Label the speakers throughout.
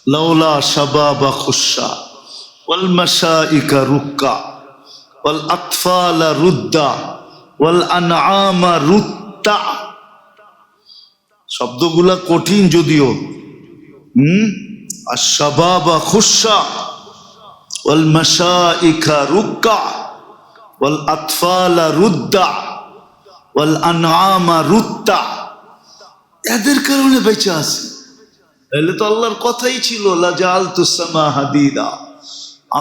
Speaker 1: লাউলা শাবাবা খুশা ওয়াল মাশাইকা রুক্কা ওয়াল আতফালা রুদ্দা ওয়াল আনআমা রুত্তা। শব্দগুলা কঠিন যদিও। আশ-শাবাবা খুশা ওয়াল মাশাইকা রুক্কা ওয়াল আতফালা রুদ্দা ওয়াল আনআমা রুত্তা। এদের কারণে বেঁচে আছে। তাহলে তো আল্লাহর কথাই ছিল লা জাআলতুস সামা হাদিদা,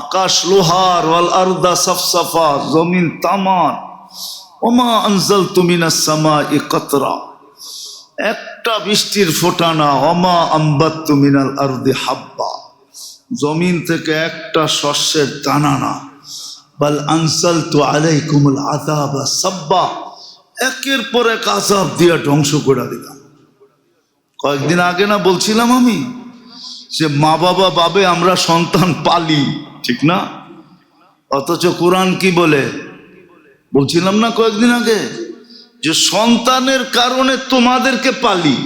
Speaker 1: আকাশ লোহার, ওয়াল আরদা সাফসাফা, জমিন তামার, ওমা আনজালতু মিনাস সামাই কাতরা, একটা বৃষ্টির ফোঁটা না, ওমা আম্বাততু মিনাল আরদি হাব্বা, জমিন থেকে একটা শস্যের দানা না, বাল আনজালতু আলাইকুমুল আযাবা সাব্বা, একের পর এক আযাব দিয়া ধ্বংস করে দিলাম। কয়েকদিন আগে না বলছিলাম আমি যে মা বাবা ভাবে আমরা সন্তান পালি, ঠিক না? অথচ কোরআন কি বলে? বলছিলাম না কয়েকদিন আগে যে সন্তানের কারণে তোমাদেরকে পালি,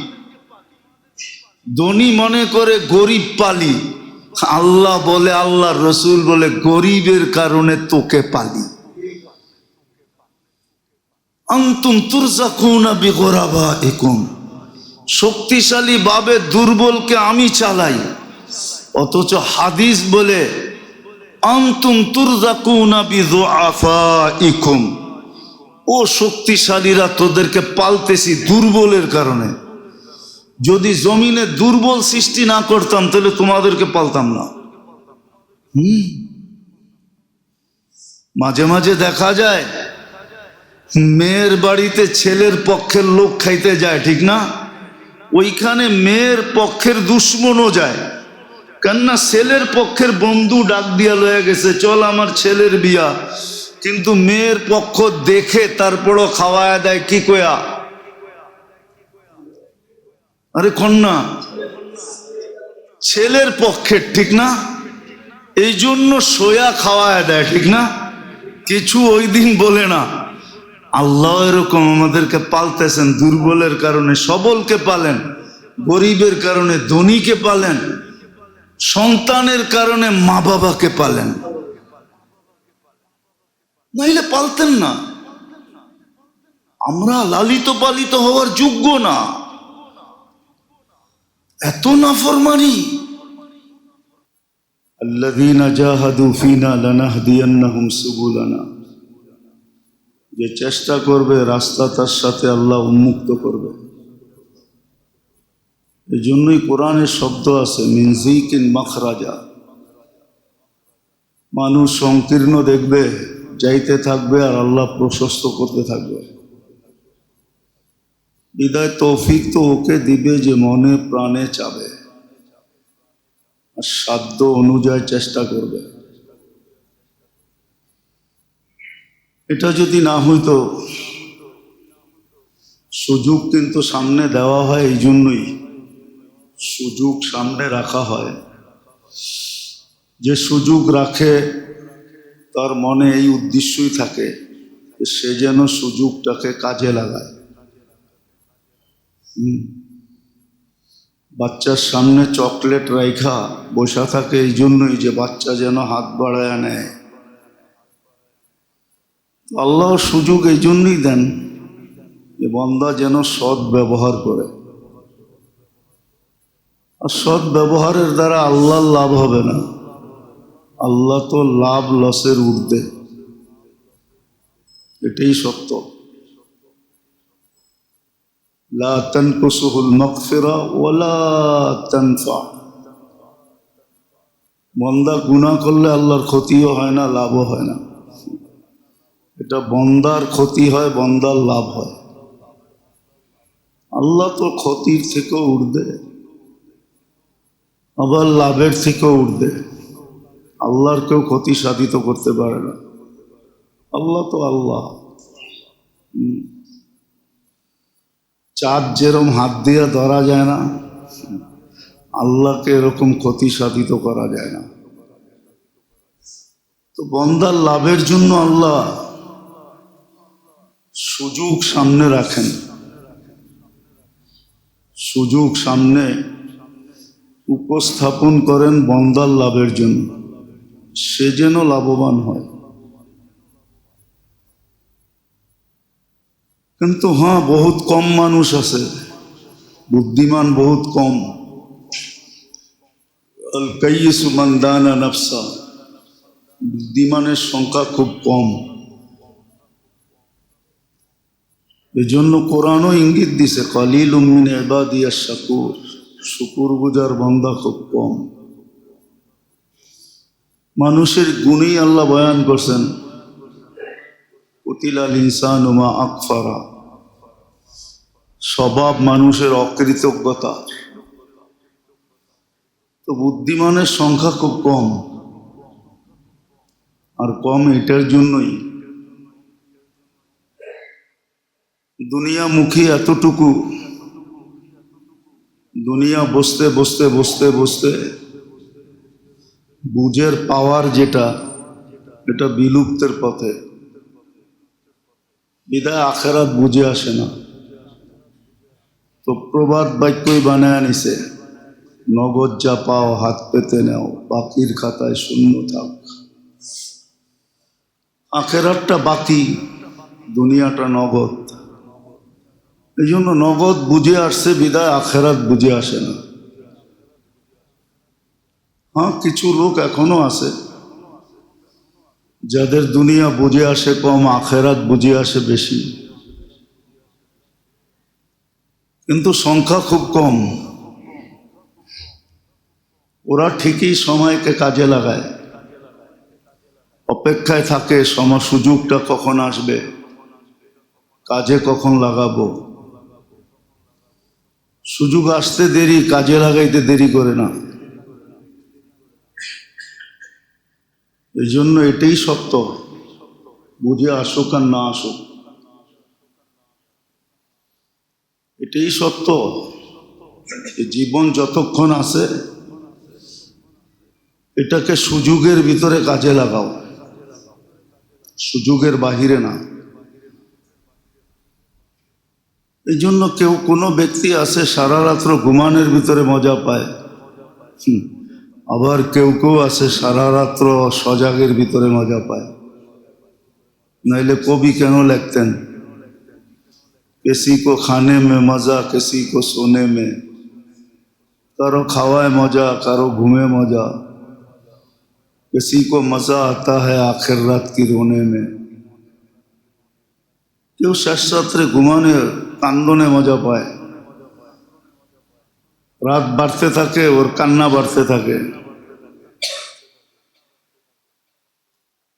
Speaker 1: ধনী মনে করে গরিব পালি। আল্লাহ বলে, আল্লাহ রসুল বলে, গরিবের কারণে তোকে পালি। আনতুম তুরজাকুনা বিগরাবাইকুম, শক্তিশালী ভাবে দুর্বলকে আমি চালাই। অথচ হাদিস বলে আনতুম তুরজাকুনা বিযুআফাইকুম, ও শক্তিশালীরা তোদেরকে পালতেছি দুর্বলের কারণে। যদি জমিনে দুর্বল সৃষ্টি না করতাম তাহলে তোমাদেরকে পালতাম না। মাঝে মাঝে দেখা যায় মেয়ের বাড়িতে ছেলের পক্ষের লোক খাইতে যায়, ঠিক না? ওইখানে মেয়ের পক্ষের দুশ্মনও যায়, কেননা ছেলের পক্ষের বন্ধু ডাক দিয়া লয়ে গেছে, চল আমার ছেলের বিয়া, কিন্তু মেয়ের পক্ষ দেখে তারপরও খাওয়ায় দেয় কি কয়া, আরে কন্যা ছেলের পক্ষের, ঠিক না? এই জন্য সোয়া খাওয়ায় দেয়, ঠিক না? কিছু ওই দিন বলে না। আল্লাহ এরকম আমাদেরকে পালতেছেন, দুর্বলের কারণে সবলকে পালেন, গরিবের কারণে ধনীকে পালেন, সন্তানের কারণে মা বাবাকে পালেন, নাইলে পালতেন না। আমরা লালিত পালিত হওয়ার যোগ্য না, এত নাফরমানি। আল্লাযীনা জাহাদু ফীনা লানাহদিয়ান্নাহুম সুবুলানা, যে চেষ্টা করবে রাস্তা তার সাথে আল্লাহ উন্মুক্ত করবে। এই জন্যই কোরআনের শব্দ আছে মিন যিকিন মাখরাজা, মানুষ সংকীর্ণ দেখবে, যাইতে থাকবে আর আল্লাহ প্রশস্ত করতে থাকবে। বিদায় তৌফিক তো ওকে দিবে যে মনে প্রাণে চাবে আর সাধ্য অনুযায়ী চেষ্টা করবে। এটা যদি না হইতো, সুযোগ কিন্তু সামনে দেওয়া হয়, এই জন্যই সুযোগ সামনে রাখা হয়। যে সুযোগ রাখে তার মনে এই উদ্দেশ্যই থাকে সে যেন সুযোগটাকে কাজে লাগায়। বাচ্চার সামনে চকলেট রাইখা বসা থাকে এই জন্যই যে বাচ্চা যেন হাত বাড়ায় নেয়। আল্লাহ সুযোগ এই জন্যই দেন যে বান্দা যেন সৎ ব্যবহার করে, আর সৎ ব্যবহারের দ্বারা আল্লাহর লাভ হবে না, আল্লাহ তো লাভ লসের ঊর্ধ্বে, এটাই সত্য। লা তানকুসুহুল মাগফিরা ওয়ালা তানফা, বান্দা গুনাহ করলে আল্লাহর ক্ষতিও হয় না, লাভও হয় না। এটা বান্দার ক্ষতি হয়, বান্দার লাভ হয়। আল্লাহ তো ক্ষতির থেকেও ঊর্ধ্বে, আবার লাভের থেকেও ঊর্ধ্বে। আল্লাহর কেউ ক্ষতি সাধিত করতে পারে না, আল্লাহ তো আল্লাহ। চাঁদ যেরকম হাত দিয়ে ধরা যায় না, আল্লাহকে এরকম ক্ষতি সাধিত করা যায় না। তো বান্দার লাভের জন্য আল্লাহ সুযোগ সামনে রাখেন, সুযোগ সামনে উপস্থাপন করেন বন্দার লাভের জন্য, সে যেন লাভবান হয়। কিন্তু হ্যাঁ, বহুত কম মানুষ আছে, বুদ্ধিমান বহুত কম। আল কাইয়িসু মান দানা নাফসা, বুদ্ধিমানের সংখ্যা খুব কম। এজন্য কোরআনও ইঙ্গিত দিছে, কালিলুম মিন ইবাদিয়াশ শাকুর, শুকুর গুজার বান্দা খুব কম। মানুষের গুণই আল্লাহ বয়ান করছেন, কুতিলাল ইনসানু মা আকফারা, স্বভাব মানুষের অকৃতজ্ঞতা। তো বুদ্ধিমানের সংখ্যা খুব কম, আর কম এটার জন্যই দুনিয়ামুখী এতটুকু, দুনিয়া বসতে বসতে বসতে বসতে বুঝের পাওয়ার যেটা, এটা বিলুপ্তের পথে। বিদায় আখেরাত বুঝে আসে না। তো প্রবাদ বাক্যই বানায় নিছে, নগদ যা পাও হাত পেতে নেও, বাকির খাতায় শূন্য থাক। আখেরাতটা বাকি, দুনিয়াটা নগদ। এই জন্য নগদ বুঝে আসছে, বিদায় আখেরাত বুঝে আসে না। হ্যাঁ, কিছু লোক এখনো আছে যাদের দুনিয়া বুঝে আসে কম, আখেরাত বুঝে আসে বেশি, কিন্তু সংখ্যা খুব কম। ওরা ঠিকই সময়কে কাজে লাগায়, অপেক্ষায় থাকে সুযোগটা কখন আসবে, কাজে কখন লাগাবো। সুযোগ আসতে দেরি, কাজে লাগাইতে দেরি করে না। এই জন্য এটাই সত্য, বুঝে আসুক আর না আসুক, এটাই সত্য। জীবন যতক্ষণ আছে এটাকে সুযোগের ভিতরে কাজে লাগাও, সুযোগের বাহিরে না। এই জন্য কোনো ব্যক্তি আছে সারা রাত্র ঘুমানোর ভিতরে মজা পায়, আবার কেউ আছে সারা রাত্র সজাগের ভিতরে মজা পায়। নাইলে কবি কেন লিখতেন, किसी को खाने में मजा, किसी को सोने में, कारो खावाए मजा, कारो घूमे मजा, किसी को मजा आता है आखिर रात की रोने में। কেউ শেষ রাত্রে ঘুমানে কান্দনে মজা পায়, রাত বাড়তে থাকে ওর কান্না বাড়তে থাকে।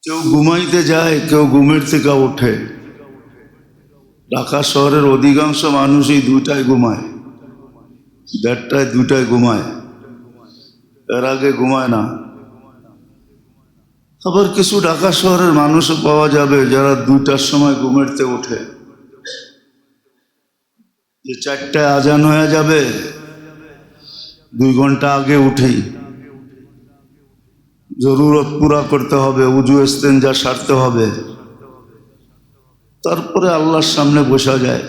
Speaker 1: কেউ ঘুমাইতে যায়, কেউ ঘুমের থেকে ওঠে। ঢাকা শহরের অধিকাংশ মানুষই দুইটায় ঘুমায়, 1:30টায় 2টায় ঘুমায়, এর আগে ঘুমায় না। আবার কিছু ঢাকা শহরের মানুষও পাওয়া যাবে যারা 2টার সময় ঘুমের থেকে ওঠে, যে 4টায় আজান হয়ে যাবে 2 ঘন্টা আগে উঠেই জরুরত পুরা করতে হবে, উজু ইস্তেঞ্জা সারতে হবে, তারপরে আল্লাহর সামনে বসা যায়।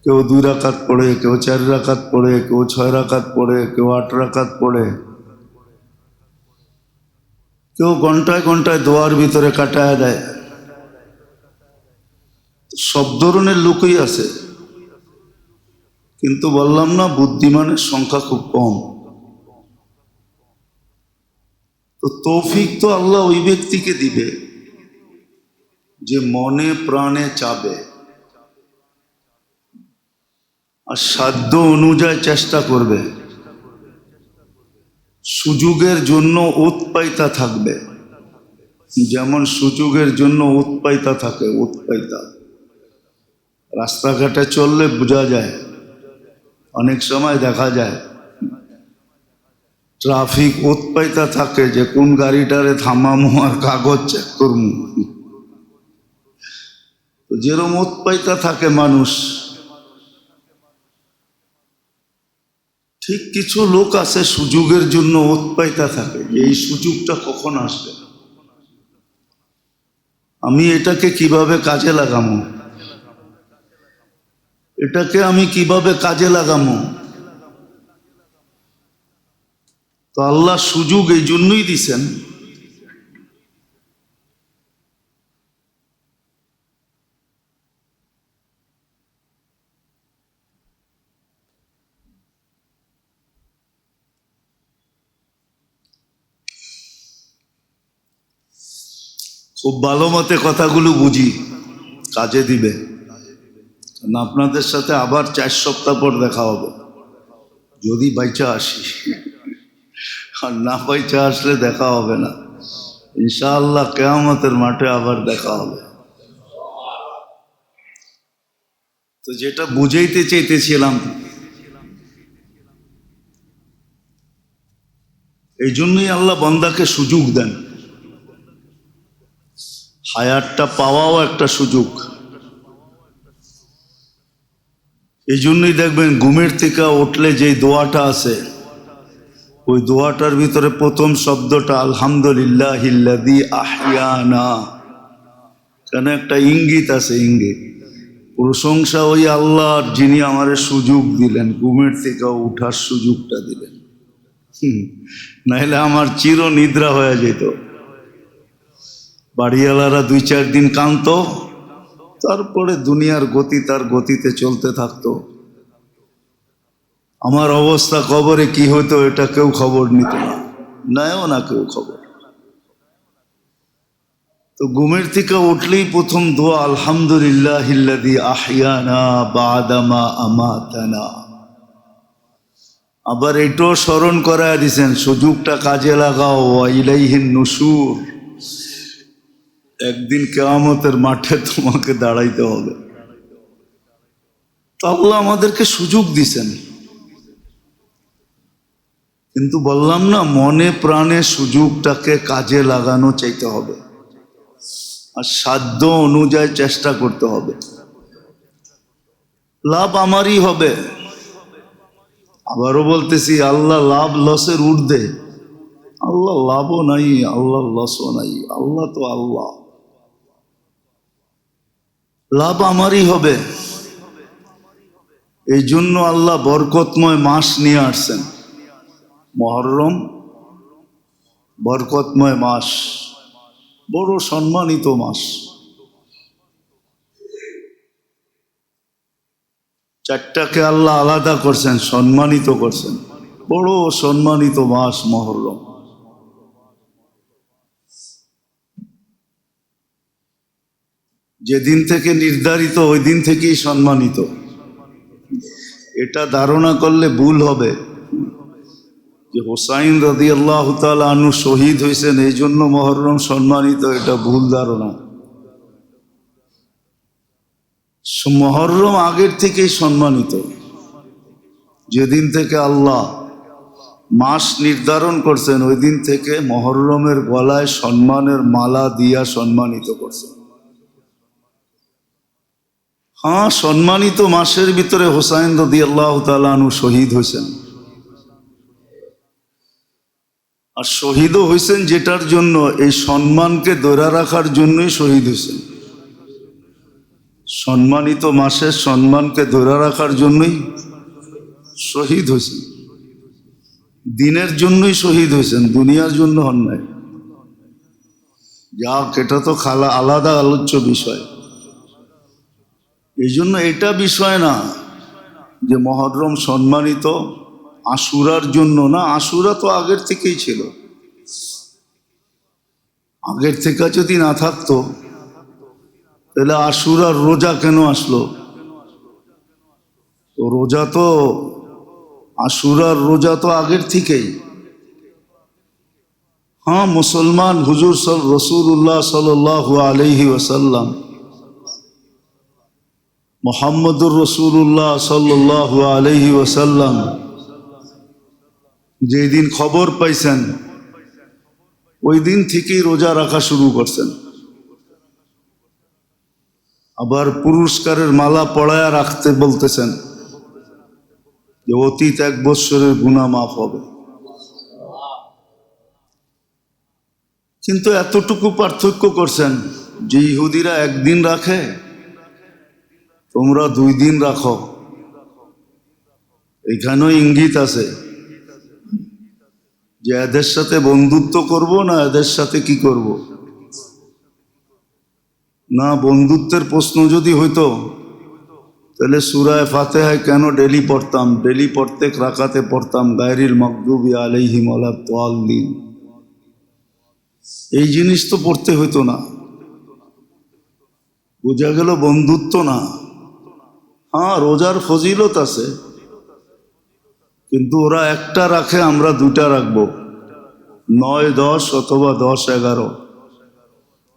Speaker 1: কেউ 2 রাকাত পড়ে, কেউ 4 রাকাত পড়ে, কেউ 6 রাকাত পড়ে, কেউ 8 রাকাত পড়ে, কেউ ঘন্টায় ঘন্টায় দোয়ার ভিতরে কাটায় দেয়। সব ধরনের লোকই আছে, কিন্তু বললাম না বুদ্ধিমানের সংখ্যা খুব কম। তো তৌফিক তো আল্লাহ ওই ব্যক্তিকে দিবে যে মনে প্রাণে চাবে আর সাধ্য অনুযায়ী চেষ্টা করবে, সুযোগের জন্য উৎপাইতা থাকবে। যেমন সুযোগের জন্য উৎপাইতা থাকে, উৎপাইতা রাস্তাঘাটে চললে বোঝা যায়, অনেক সময় দেখা যায় ট্রাফিক উৎপাইতা থাকে যে কোন গাড়িটারে থামামো আর কাগজ চেক করবো। যেরকম উৎপাইতা থাকে মানুষ, ঠিক কিছু লোক আছে সুযোগের জন্য উৎপাইতা থাকে, এই সুযোগটা কখন আসবে, আমি এটাকে কিভাবে কাজে লাগাবো, এটাকে আমি কিভাবে কাজে লাগাবো। তো আল্লাহ সুযোগ এই জন্যই দিছেন খুব ভালো মতে কথাগুলো বুঝি, কাজে দিবে। কারণ আপনাদের সাথে আবার 4 সপ্তাহ পর দেখা হবে, যদি বাইচা আসি। আর না বাইচা আসলে দেখা হবে না। ইনশাআল্লাহ কিয়ামতের মাঠে আবার দেখা হবে। তো যেটা বুঝাইতে চাইতেছিলাম, এই জন্যই আল্লাহ বান্দাকে সুযোগ দেন। হায়াতটা পাওয়াও একটা সুযোগ। এই জন্যই দেখবেন ঘুমের থেকে উঠলে যে দোয়াটা আছে, ওই দোয়াটার ভিতরে প্রথম শব্দটা আলহামদুলিল্লাহিল্লাযী আহইয়ানা। কেন একটা ইঙ্গিত আছে, ইঙ্গিত। প্রশংসা ওই আল্লাহর যিনি আমারে সুযোগ দিলেন, ঘুমের থেকে উঠার সুযোগটা দিলেন। নাহলে আমার চির নিদ্রা হয়ে যেত। বাড়িওয়ালারা 2-4 দিন কাঁদত, তারপরে দুনিয়ার গতি তার গতিতে চলতে থাকতো। আমার অবস্থা কবরে কি হতো এটা কেউ খবর নিত না, নেয়ও না কেউ খবর। তো ঘুমের থেকে উঠলেই প্রথম দোয়া আলহামদুলিল্লাহিল্লাযী আহইয়ানা বা'দামা আমাতানা। আবার এটাও স্মরণ করায় দিয়েছেন, সুযোগটা কাজে লাগাও, ওয়া ইলাইহিন নুশুর। একদিন কিয়ামতের মাঠে তোমাকে দাঁড়াইতে হবে। তো আল্লাহ আমাদেরকে সুযোগ দিছেন, কিন্তু বললাম না, মনে প্রাণে সুযোগটাকে কাজে লাগানো চাইতে হবে, আর সাধ্য অনুযায়ী চেষ্টা করতে হবে। লাভ আমারই হবে। আবারও বলতেছি, আল্লাহ লাভ লসের ঊর্ধ্বে। আল্লাহ লাভও নাই, আল্লাহ লসও নাই, আল্লাহ তো আল্লাহ। লাভ আমারই হবে। এই জন্য আল্লাহ বরকতময় মাস নিয়ে আসছেন। মুহররম বরকতময় মাস, বড় সম্মানিত মাস। 4টাকে আল্লাহ আলাদা করছেন, সম্মানিত করছেন। বড় সম্মানিত মাস মুহররম। যেদিন থেকে নির্ধারিত ওই দিন থেকেই সম্মানিত। এটা ধারণা করলে ভুল হবে যে হুসাইন রাদিয়াল্লাহু তাআলা আনহু শহীদ হয়েছেন এই জন্য মুহররম সম্মানিত, এটা ভুল ধারণা। মুহররম আগের থেকেই সম্মানিত। যেদিন থেকে আল্লাহ মাস নির্ধারণ করছেন ওই দিন থেকে মুহররমের গলায় সম্মানের মালা দিয়া সম্মানিত করছেন। হ্যাঁ, সম্মানিত মাসের ভিতরে হুসাইন রাদিয়াল্লাহু তাআলা আনহু শহীদ হয়েছেন। আর শহীদও হয়েছেন যেটার জন্য, এই সম্মানকে ধরে রাখার জন্যই শহীদ হয়েছেন। সম্মানিত মাসের সম্মানকে ধরে রাখার জন্যই শহীদ হয়েছেন। দিনের জন্যই শহীদ হয়েছেন, দুনিয়ার জন্য হন নাই। যাক, এটা তো আলাদা আলোচ্য বিষয়। এই জন্য এটা বিষয় না যে মুহররম সম্মানিত আশুরার জন্য না। আশুরা তো আগের থেকেই ছিল। আগের থেকে যদি না থাকতো তাহলে আশুরার রোজা কেন আসলো? তো রোজা তো, আশুরার রোজা তো আগের থেকেই। হ্যাঁ, মুসলমান হুজুর রাসূলুল্লাহ সাল্লাল্লাহু আলাইহি ওয়াসাল্লাম, মুহাম্মদুর রাসূলুল্লাহ সাল্লাল্লাহু আলাইহি ওয়াসাল্লাম যেই দিন খবর পাইছেন ওই দিন থেকেই রোজা রাখা শুরু করছেন। আবার পুরস্কারের মালা পড়ায়া রাখতে বলতেছেন যে অতীত 1 বৎসরের গুনাহ মাফ হবে। কিন্তু এতটুকু পার্থক্য করছেন যে ইহুদিরা 1 দিন রাখে, তোমরা 2 দিন রাখো। এখানেও ইঙ্গিত আছে যে যে এদের সাথে বন্ধুত্ব করব না এদের সাথে কি করব। না, বন্ধুত্বের প্রশ্ন যদি হইতো তাহলে সূরায়ে ফাতিহায় কেন ডেলি পড়তাম? ডেলি প্রত্যেক রাকাতে পড়তাম গায়রিল মাগদুবি আলাইহিম ওয়ালাদ-দাল্লিন। এই জিনিস তো পড়তে হইতো না। বোঝা গেল বন্ধুত্ব না। হ্যাঁ, রোজার ফজিলত আছে, কিন্তু ওরা একটা রাখে, আমরা দুটা রাখবো। 9, 10 অথবা 10, 11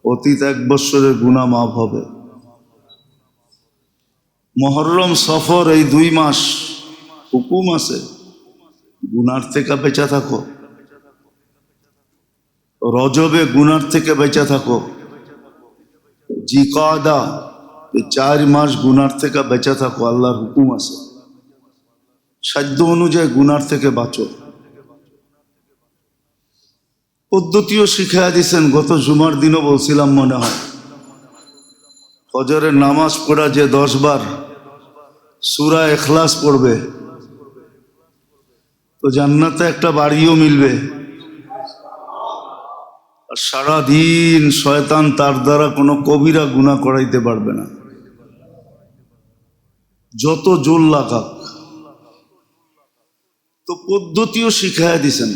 Speaker 1: অতীত 1 বৎসরের গুনাহ মাফ হবে। মুহররম, সফর এই 2 মাস হুকুম আছে, গুনার থেকে বেঁচে থাকো। রজবে গুনার থেকে বেঁচে থাকো। জিকাদা, এই 4 মাস গুনার থেকে বেঁচে থাকো, আল্লাহর হুকুম আছে। সাধ্য অনুযায়ী গুনার থেকে বাঁচো। পদ্ধতিও শিখাইয়া দিয়েছেন, গত জুমার দিনও বলছিলাম মনে হয়। ফজরের নামাজ পড়া যে 10 বার সূরা ইখলাস পড়বে তো জান্নাতে একটা বাড়িও মিলবে। আর সারাদিন শয়তান তার দ্বারা কোনো কবিরা গুনাহ করাইতে পারবে না, যত জোর লাগাক। তো পদ্ধতিও শিখাইয়া দিছেন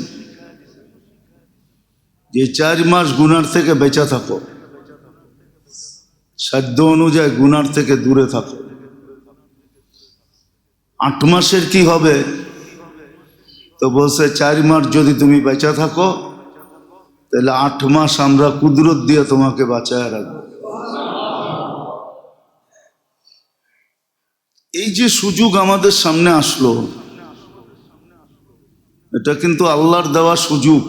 Speaker 1: যে 4 মাস গুনার থেকে বেঁচে থাকো, সাধ্য অনুযায়ী গুনার থেকে দূরে থাকো। 8 মাসের কি হবে? তো বলছে 4 মাস যদি তুমি বেঁচে থাকো তাহলে 8 মাস আমরা কুদরত দিয়ে তোমাকে বাঁচায় রাখবো। এই যে সুযোগ আমাদের সামনে আসলো, এটা কিন্তু আল্লাহর দেওয়া সুযোগ।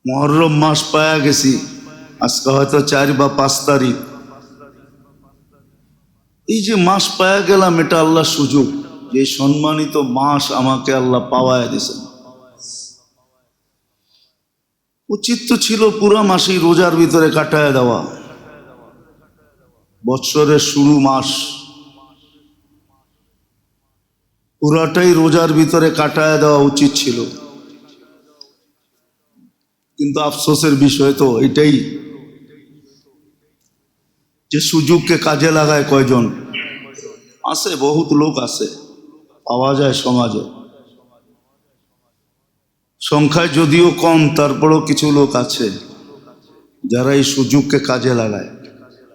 Speaker 1: মুহররম মাস পায়া গেছি, আজকে হয়তো 4 বা 5 তারিখ। এই যে মাস পায়া গেলাম, এটা আল্লাহর সুযোগ। যে সম্মানিত মাস আমাকে আল্লাহ পাওয়ায় দিয়েছেন। উচিত তো ছিল পুরা মাসই রোজার ভিতরে কাটায় দেওয়া। বৎসরের শুরু মাস পুরাটাই রোজার ভিতরে কাটায় দেওয়া উচিত ছিল, কিন্তু আফসোসের বিষয় তো এটাই যে সুযোগকে কাজে লাগায় কয়জন আছে? বহুত লোক আছে, পাওয়া যায় সমাজে। সংখ্যায় যদিও কম, তারপরও কিছু লোক আছে যারা এই সুযোগকে কাজে লাগায়।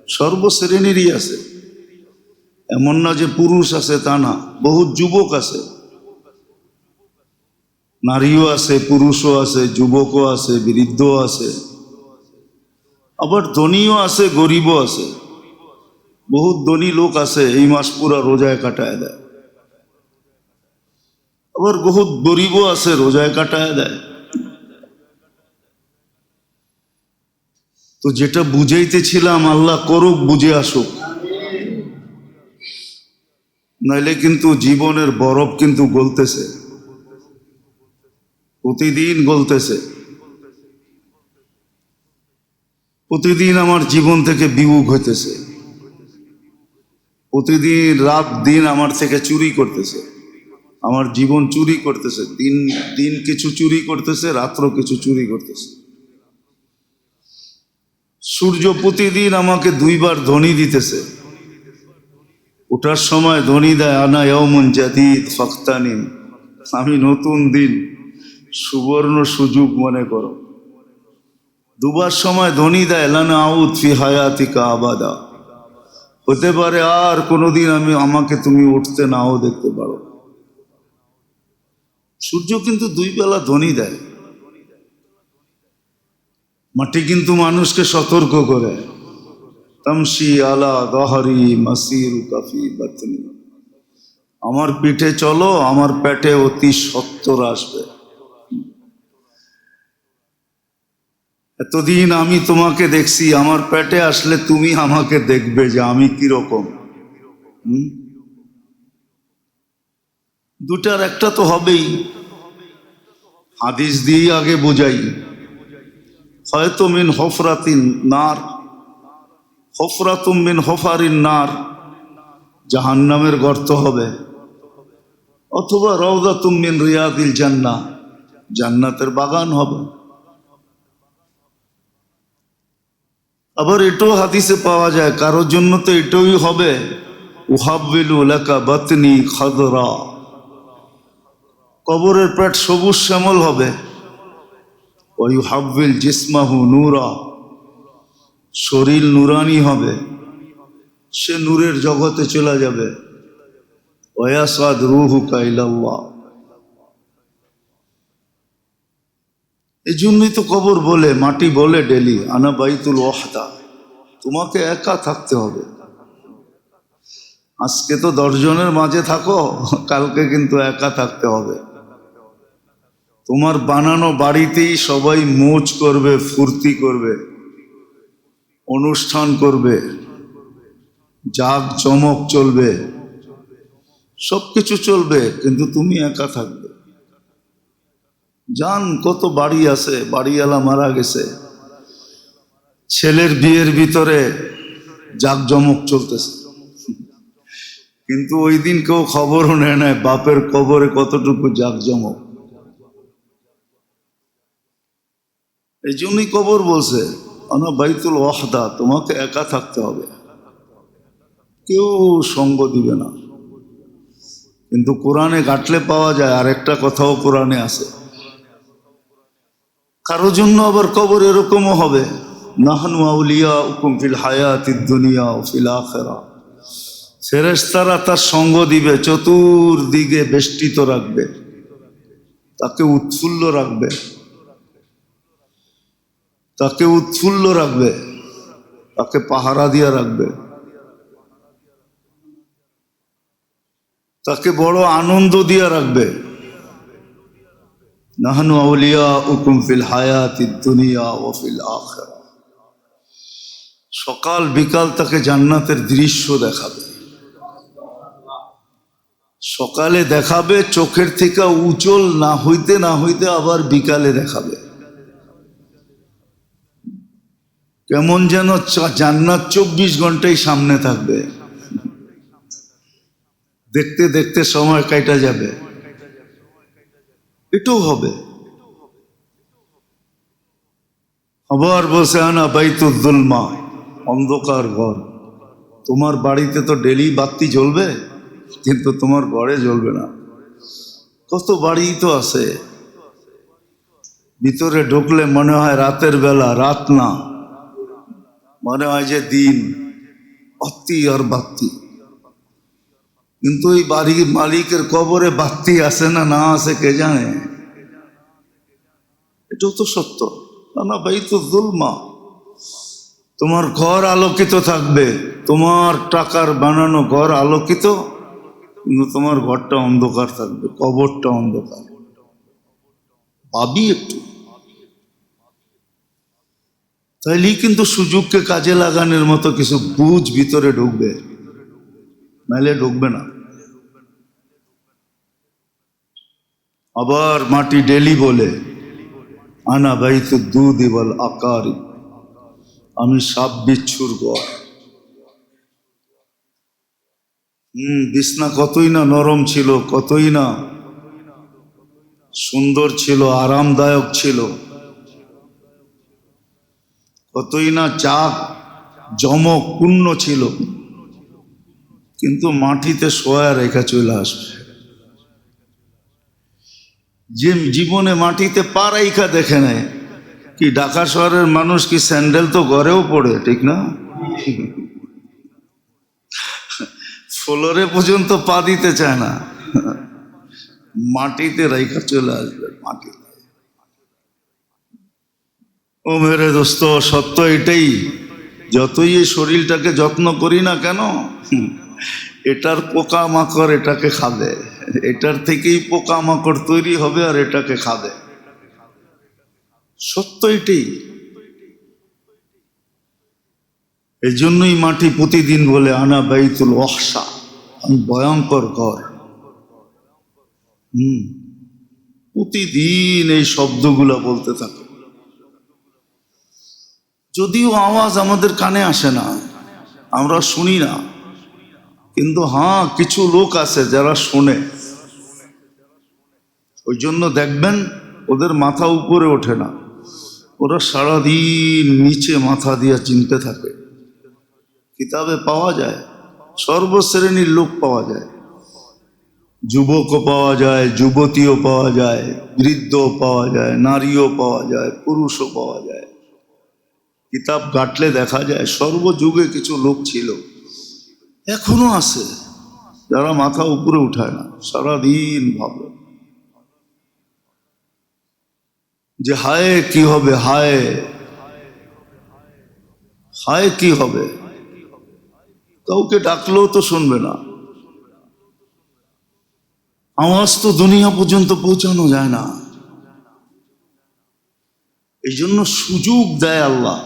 Speaker 1: সর্বশ্রেণীরই আছে, এমন না যে পুরুষ আছে তা না। বহুত যুবক আছে, নারীও আছে, পুরুষও আছে, যুবকও আছে, বৃদ্ধও আছে, আবার ধনীও আছে, গরিবও আছে। বহুত ধনী লোক আছে এই মাস পুরা রোজায় কাটায় দেয়, আবার বহুত গরিবও আছে রোজায় কাটায় দেয়। তো যেটা বুঝাইতেছিলাম, আল্লাহ করুক, বুঝে আসুক, নাইলে কিন্তু জীবনের বরফ কিন্তু গলতেছে, প্রতিদিন গলতেছে। প্রতিদিন আমার জীবন থেকে বিমুখ হইতেছে, প্রতিদিন রাত দিন আমার থেকে চুরি করতেছে, আমার জীবন চুরি করতেছে। দিন দিন কিছু চুরি করতেছে, রাত্র কিছু চুরি করতেছে। সূর্য প্রতিদিন আমাকে 2 বার ধ্বনি দিতেছে। ওঠার সময় ধ্বনি দেয়, আনা ইয়াউমুন জাদীদ ফাখতানিম, আমি নতুন দিন, সুবর্ণ সুযোগ মনে করো। 2 বার সময় ধ্বনি দেয়, লানা আউদ ফি হায়াতিকা আবাদা, হতে পারে আর কোনোদিন আমাকে তুমি উঠতে নাও দেখতে পারো। সূর্য কিন্তু 2 বেলা ধ্বনি দেয়। মাটি কিন্তু মানুষকে সতর্ক করে, তামশি আলা দহরি মাসির কাফি বাতনি, আমার পিঠে চলো, আমার পেটে অতি সত্তর আসবে। এতদিন আমি তোমাকে দেখছি, আমার পেটে আসলে তুমি আমাকে দেখবে যে আমি কিরকম। দুটার একটা তো হবেই। হাদিস দিয়ে আগে বোঝাই, হয়তো মিন হফরাতিন নার, হফরাতুম মিন হফারিন নার, জাহান্নামের গর্ত হবে। অথবা রাউযাতুম মিন রিয়াদিল জান্নাহ, জান্নাতের বাগান হবে। আবার এটাও হাদিসে পাওয়া যায়, কারোর জন্য তো এটাই হবে, উহাব্বিলু লাকা বাতনি খাদরা, কবরের পেট সবুজ শ্যামল হবে। ওয়ায়ুহাব্বিল জিসমাহু নূরা, শরীর নুরানি হবে, সে নূরের জগতে চলে যাবে। ওয়ায়াসাদ রূহুকা ইলাল্লাহ। এই জন্যই তো কবর বলে, মাটি বলে ডেলি, আনা বাইতুল ওয়াহদা, তোমাকে একা থাকতে হবে। আজকে তো 10 জনের মাঝে থাকো, কালকে কিন্তু একা থাকতে হবে। তোমার বানানো বাড়িতেই সবাই মৌজ করবে, ফুর্তি করবে, অনুষ্ঠান করবে, জাগ চমক চলবে, সবকিছু চলবে, কিন্তু তুমি একা থাকবে। জান কত বাড়ি আছে, বাড়িওয়ালা মারা গেছে, ছেলের বিয়ের ভিতরে জাঁকজমক চলতেছে, কিন্তু ওই দিন কেউ খবরও নেয় না বাপের কবরে কতটুকু জাঁকজমক। এই জন্যই কবর বলছে আনা বাইতুল ওয়াহদা, তোমাকে একা থাকতে হবে, কেউ সঙ্গ দিবে না। কিন্তু কোরআনে ঘাটলে পাওয়া যায় আরেকটা কথাও কোরআনে আছে, কারো জন্য আবার কবর এরকমও হবে, নাহনু আউলিয়াউকুম ফিল হায়াতিদ দুনিয়া ওয়া ফিল আখিরাহ, ফেরেশতারা তার সঙ্গ দিবে, চতুর্দিকে বেষ্টিত রাখবে, তাকে উৎফুল্ল রাখবে, তাকে উৎফুল্ল রাখবে, তাকে পাহারা দিয়া রাখবে, তাকে বড় আনন্দ দিয়া রাখবে। নাহনু আউলিয়াউকুম ফিল হায়াতিদ দুনিয়া ওয়া ফিল আখিরাহ। সকাল বিকাল তাকে জান্নাতের দৃশ্য দেখাবে, সকালে দেখাবে চোখের থেকে উজ্জ্বল না হইতে না হইতে, আবার বিকালে দেখাবে, কেমন যেন জান্নাত 24 ঘন্টাই সামনে থাকবে, দেখতে দেখতে সময় কাটা যাবে। এটাও হবে। আবার বলছে আনা বাইতুল যুলমা, অন্ধকার ঘর। তোমার বাড়িতে তো ডেলি বাতি জ্বলবে, কিন্তু তোমার ঘরে জ্বলবে না। কত বাড়ি তো আছে, ভিতরে ঢুকলে মনে হয় রাতের বেলা, রাত না, মনে হয় যে দিন, বাতি আর বাতি। কিন্তু এই বাড়ির মালিকের কবরে বাতি আছে না না আছে কে জানে। এটাও তো সত্য। না বাইতুল যুলমা, তোমার ঘর আলোকিত থাকবে, তোমার টাকার বানানো ঘর আলোকিত, কিন্তু তোমার ঘরটা অন্ধকার থাকবে, কবরটা অন্ধকার। ভাবি একটু, তাইলেই কিন্তু সুযোগকে কাজে লাগানোর মতো কিছু বুঝ ভিতরে ঢুকবে, নাইলে ঢুকবে না। আবার মাটি ডেলি বলে আনা বাইতুদ দুধ ওয়াল আকারি, আমি সাপ বিচ্ছুর ঘর। বিছনা কতই না নরম ছিল, কতই না সুন্দর ছিল, আরামদায়ক ছিল, কতই না চাক জমক পূর্ণ ছিল, কিন্তু মাটিতে শোয়া রেখা চলে আসবে। যে জীবনে মাটিতে পা রাইখা দেখে নেয়, কি ঢাকা শহরের মানুষ কি স্যান্ডেল তো ঘরেও পড়ে, ঠিক না? ফ্লোরে পর্যন্ত পা দিতে চায় না, মাটিতে রাইখা চলে আসবে। মাটি, ও মেরে দোস্ত, সত্য এটাই। যতই এই শরীরটাকে যত্ন করি না কেন, এটার পোকামাকড় এটাকে খাবে, এটার থেকেই পোকামাকড় তৈরি হবে আর এটাকে খাবে। সত্য এটাই। এই জন্যই মাটি প্রতিদিন বলে আনা বাইতুল ওয়াহশা, আমি ভয়ঙ্কর ঘর। প্রতিদিন এই শব্দগুলা বলতে থাকে, যদিও আওয়াজ আমাদের কানে আসে না, আমরা শুনি না, কিন্তু হ্যাঁ কিছু লোক আছে যারা শোনে। ওই জন্য দেখবেন ওদের মাথা উপরে ওঠে না, ওরা সারাদিন নিচে মাথা দিয়ে চিনতে থাকে। কিতাবে পাওয়া যায়, সর্বশ্রেণীর লোক পাওয়া যায়, যুবকও পাওয়া যায়, যুবতীও পাওয়া যায়, বৃদ্ধও পাওয়া যায়, নারীও পাওয়া যায়, পুরুষও পাওয়া যায়। কিতাব ঘাটলে দেখা যায় সর্বযুগে কিছু লোক ছিল, এখনো আছে, যারা মাথা উপরে উঠায় না, সারাদিন ভাবে যে হায় কি হবে, হায় হায় কি হবে। কাউকে ডাকলেও তো শুনবে না, আওয়াজ তো দুনিয়া পর্যন্ত পৌঁছানো যায় না। এই জন্য সুযোগ দেয় আল্লাহ,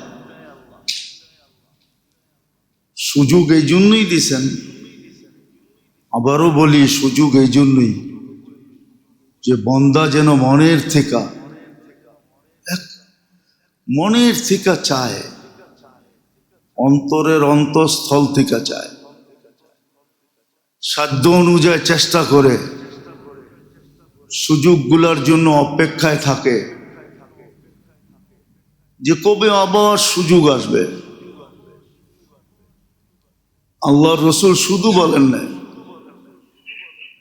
Speaker 1: সুযোগ এই জন্যই দিছেন। আবারও বলি, সুযোগ এই জন্যই যে বন্দা যেন মনের থেকে চায়, অন্তরের অন্তঃস্থল থেকে চায়, সাধ্য অনুযায়ী চেষ্টা করে, সুযোগগুলোর জন্য অপেক্ষায় থাকে যে কবে আবার সুযোগ আসবে। আল্লাহর রসুল শুধু বলেন নাই,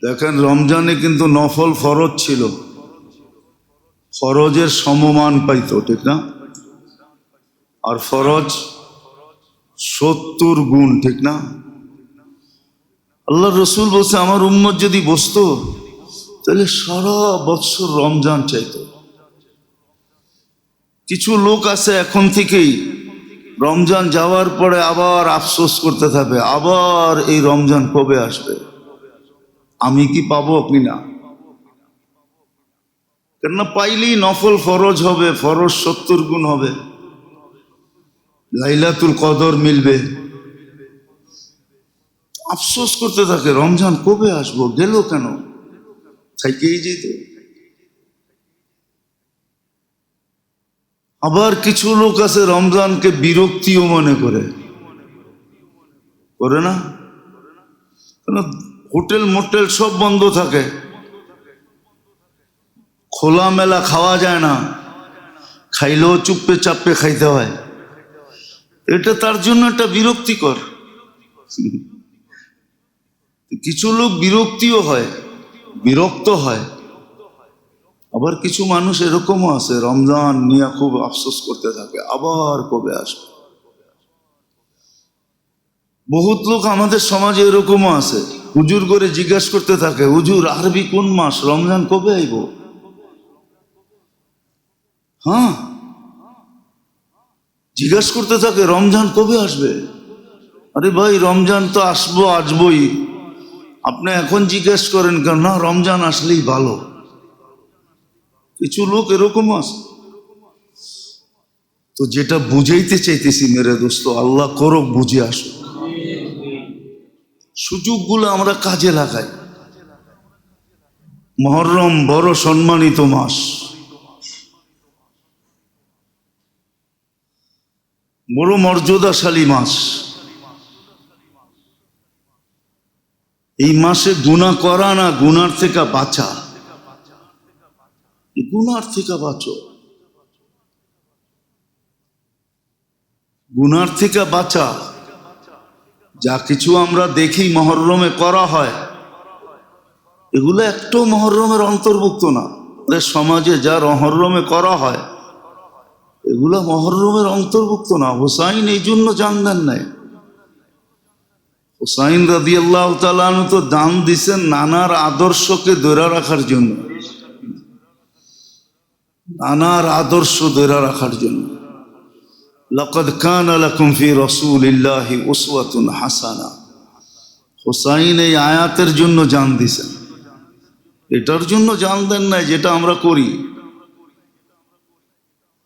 Speaker 1: দেখেন রমজানে কিন্তু নফল ফরজ ছিল, ফরজের সমমান পাইতো, ঠিক না? আর ফরজ 70 গুণ, ঠিক না? আল্লাহর রসুল বলছে আমার উম্মত যদি বসতো তাহলে সারা বৎসর রমজান চাইতো। কিছু লোক আছে এখন থেকেই রমজান যাওয়ার পরে আবার আফসোস করতে থাকবে, আবার এই রমজান কবে আসবে, আমি কি পাবো কিনা। কেননা পাইলেই নফল ফরজ হবে, ফরজ 70 গুণ হবে, লাইলাতুল কদর মিলবে, আফসোস করতে থাকে রমজান কবে আসবো, গেল কেন, থাকেই যেত। আবার কিছু লোক আছে রমজানকে বিরক্তিও মনে করে না? কেন হোটেল মোটেল সব বন্ধ থাকে, খোলামেলা খাওয়া যায় না, খাইলেও চুপে চাপে খাইতে হয়, এটা তার জন্য একটা বিরক্তিকর। কিছু লোক বিরক্তিও হয়, বিরক্ত হয়। আবার কিছু মানুষ এরকমও আছে রমজান নিয়ে খুব আফসোস করতে থাকে, আবার কবে আসবে। বহুত লোক আমাদের সমাজে এরকমও আছে, হুজুর করে জিজ্ঞাসা করতে থাকে, হুজুর আরবি কোন মাস, রমজান কবে আইব। হ্যাঁ, জিজ্ঞাসা করতে থাকে রমজান কবে আসবে। আরে ভাই রমজান তো আসবই, আপনি এখন জিজ্ঞেস করেন কেন? না, রমজান আসলেই ভালো। কিছু লোক এরকম আছে। তো যেটা বুঝাইতে চাইতেছি মেরে দোস্ত, আল্লাহ করুক বুঝে আসুক, সুযোগগুলো আমরা কাজে লাগাই। মুহররম বড় সম্মানিত মাস, বড় মর্যাদাশালী মাস। এই মাসে গুনাহ করা না, গুনার থেকে বাঁচা, গুনার থেকে বাঁচো, গুনার থেকে বাঁচা। যা কিছু আমরা দেখি মুহররমে করা হয়, এগুলো একটাও মুহররমের অন্তর্ভুক্ত না। আমাদের সমাজে যা মুহররমে করা হয় এগুলো মুহররমের অন্তর্ভুক্ত না। হুসাইন এই জন্য জান দেন নাই। হুসাইন রাদিয়াল্লাহু তাআলা আনহু তো দান দিছেন নানার আদর্শকে ধরে রাখার জন্য, নানার আদর্শ ধরে রাখার জন্য। লাকাদ কানা লাকুম ফি রাসূলিল্লাহি উসওয়াতুন হাসানা। হুসাইন এই আয়াতের জন্য জান দিছেন, এটার জন্য জান দেন নাই যেটা আমরা করি,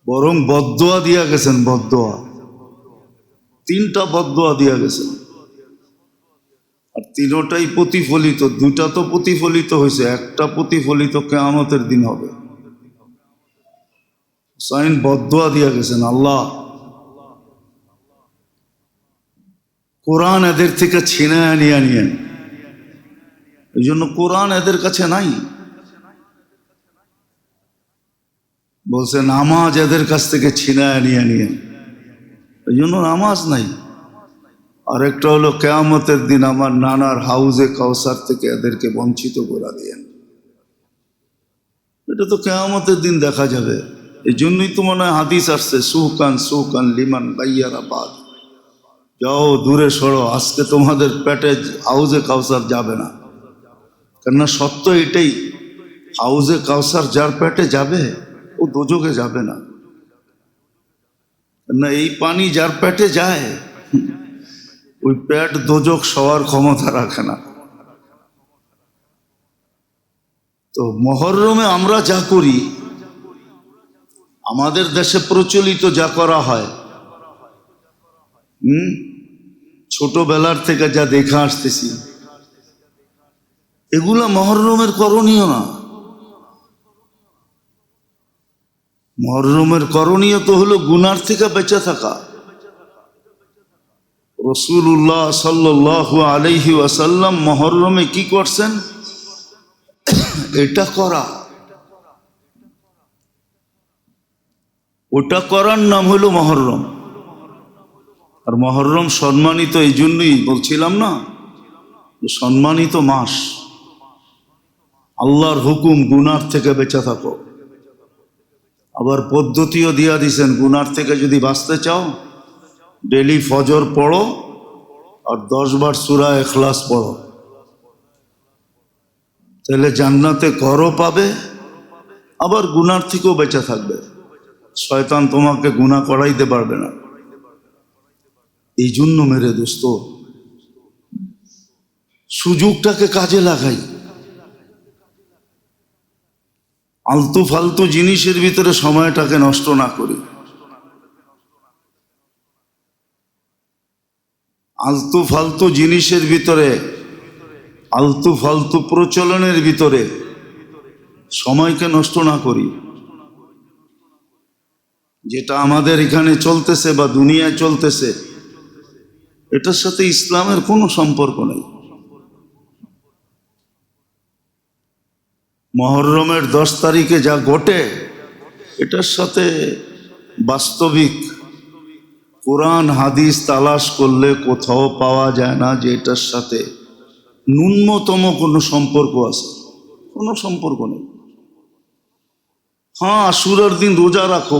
Speaker 1: বরং বদদোয়া দিয়া গেছেন। বদদোয়া 3টা বদদোয়া দিয়া গেছেন, আর 3টাই প্রতিফলিত। 2টা তো প্রতিফলিত হয়েছে, একটা প্রতিফলিত কিয়ামতের দিন হবে। হুসাইন বদদোয়া দিয়া গেছেন, আল্লাহ কোরআন এদের থেকে ছিনে নিয়েন। এই জন্য কোরআন এদের কাছে নাই। বলছে নামাজ এদের কাছ থেকে ছিনায় নিয়ে নিয়ে, এই জন্য নামাজ নাই। আরেকটা হলো কিয়ামতের দিন আমার নানার হাউজে কাউসার থেকে এদেরকে বঞ্চিত করে দিয়েন। এটা তো কিয়ামতের দিন দেখা যাবে। এই জন্যই তো মনে হয় হাদিস আসছে, সুকান সুকান লিমান গাইয়ারাবাদ, যাও দূরে সরো, আজকে তোমাদের পেটে হাউজে কাউসার যাবে না। কেননা সত্য এটাই, হাউজে কাউসার যার পেটে যাবে ও দোজখে যাবে না। না, এই পানি যার পেটে যায় ওই পেট দোজখ সবার ক্ষমতা রাখে না। তো মহরমে আমরা যা করি, আমাদের দেশে প্রচলিত যা করা হয়, ছোটবেলার থেকে যা দেখা আসতেছি, এগুলা মহরমের করণীয় না। মহরমের করণীয় তো হলো গুনার থেকে বেঁচে থাকা। রাসূলুল্লাহ সাল্লাল্লাহু আলাইহি ওয়াসাল্লাম মহরমে কি করছেন? এটা করা, ওটা করার নাম হলো মহরম। আর মহরম সম্মানিত এই জন্যই বলছিলাম না, যে সম্মানিত মাস। আল্লাহর হুকুম গুনার থেকে বেঁচে থাকো। আবার পদ্ধতিও দিয়া দিছেন, গুনার থেকে যদি বাঁচতে চাও ডেলি ফজর পড়ো আর 10 বার সূরা ইখলাস পড়ো, তাহলে জান্নাতে ঘরও পাবে, আবার গুনার থেকেও বেঁচে থাকবে। শয়তান তোমাকে গুনাহ করাইতে পারবে না। এই জন্য মেরে দোস্ত, সুযোগটাকে কাজে লাগাই। আলতু ফালতু জিনিসের ভিতরে সময়টাকে নষ্ট না করি। আলতু ফালতু জিনিসের ভিতরে, আলতু ফালতু প্রচলনের ভিতরে সময়কে নষ্ট না করি। যেটা আমাদের এখানে চলতেছে বা দুনিয়ায় চলতেছে, এটার সাথে ইসলামের কোনো সম্পর্ক নেই। মহরমের 10 তারিখে যা ঘটে, এটার সাথে বাস্তবিক কোরআন হাদিস তালাশ করলে কোথাও পাওয়া যায় না যে এটার সাথে ন্যূনতম কোনো সম্পর্ক আছে। কোনো সম্পর্ক নেই। হ্যাঁ, আশুরার দিন রোজা রাখো,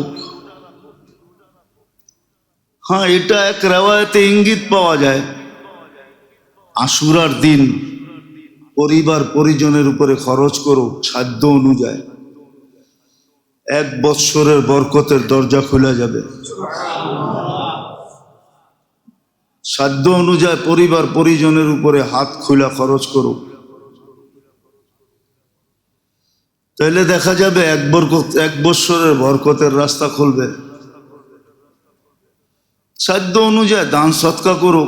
Speaker 1: হ্যাঁ এটা এক রেওয়ায়তে ইঙ্গিত পাওয়া যায়। আশুরার দিন পরিবার পরিজনের উপরে খরচ করো সাধ্য অনুযায়ী, 1 বৎসরের বরকতের দরজা খুলে যাবে। সাধ্য অনুযায়ী পরিবার পরিজনের উপরে হাত খুলে খরচ করো, তাহলে দেখা যাবে 1 বৎসরের বরকতের রাস্তা খুলবে। সাধ্য অনুযায়ী দান সৎকা করো।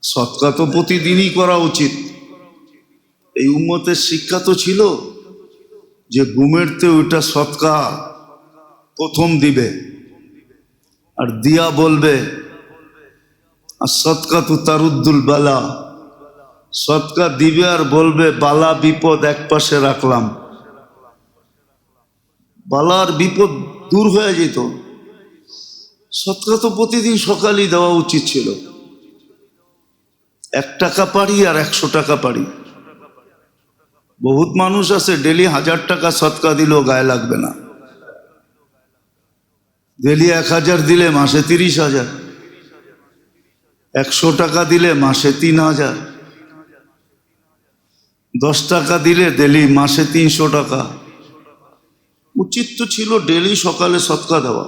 Speaker 1: সৎকা তো প্রতিদিনই করা উচিত। এই উম্মতের শিক্ষা তো ছিল যে ঘুমেরতে ওইটা সৎকা প্রথম দিবে, আর দিয়া বলবে আর সৎকা তো তারুদ্দুল বালা, সৎকা দিবে আর বলবে বালা বিপদ এক পাশে রাখলাম, বালার বিপদ দূর হয়ে যেত। সৎকা তো প্রতিদিন সকালেই দেওয়া উচিত ছিল। 1 টাকা পারি আর 100 টাকা পারি। বহুত মানুষ আছে ডেলি 1000 টাকা সৎকা দিলেও গায়ে লাগবে না। ডেলি 1000 দিলে মাসে 30,000, 100 টাকা দিলে মাসে 3000, 10 টাকা দিলে ডেলি মাসে 300 টাকা। উচিত তো ছিল ডেলি সকালে সৎকা দেওয়া।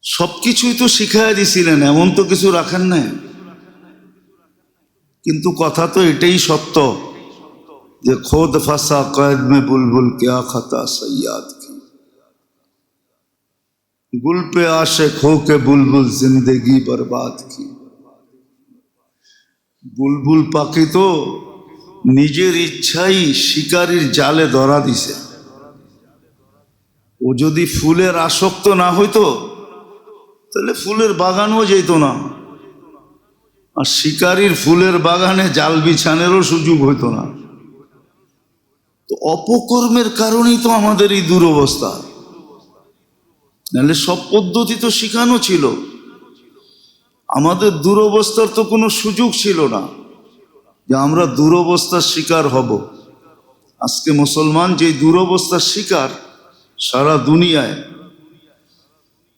Speaker 1: সবকিছুই তো শিখাই দিছিলেন, এমন তো কিছু রাখেন নাই। কিন্তু কথা তো এটাই সত্য যে খোদ ফাসা কয়েদ মে বুলবুল क्या खता सयाद की, गुल पे आशिक हो के बुलबुल जिंदगी बर्बाद की। বুলবুল পাখি তো নিজের ইচ্ছাই শিকারীর জালে ধরা দিছে। ও যদি ফুলের আসক্ত না হইতো তাহলে ফুলের বাগানও যেত না, আর শিকারীর ফুলের বাগানে জাল বিছানেরও সুযোগ হইতো না। তো অপকর্মের কারণেই তো আমাদের এই দুরবস্থা, নাহলে সব পদ্ধতি তো শিখানো ছিল। আমাদের দুরবস্থার তো কোনো সুযোগ ছিল না যে আমরা দুরবস্থার শিকার হব। আজকে মুসলমান যে দুরবস্থার শিকার, সারা দুনিয়ায়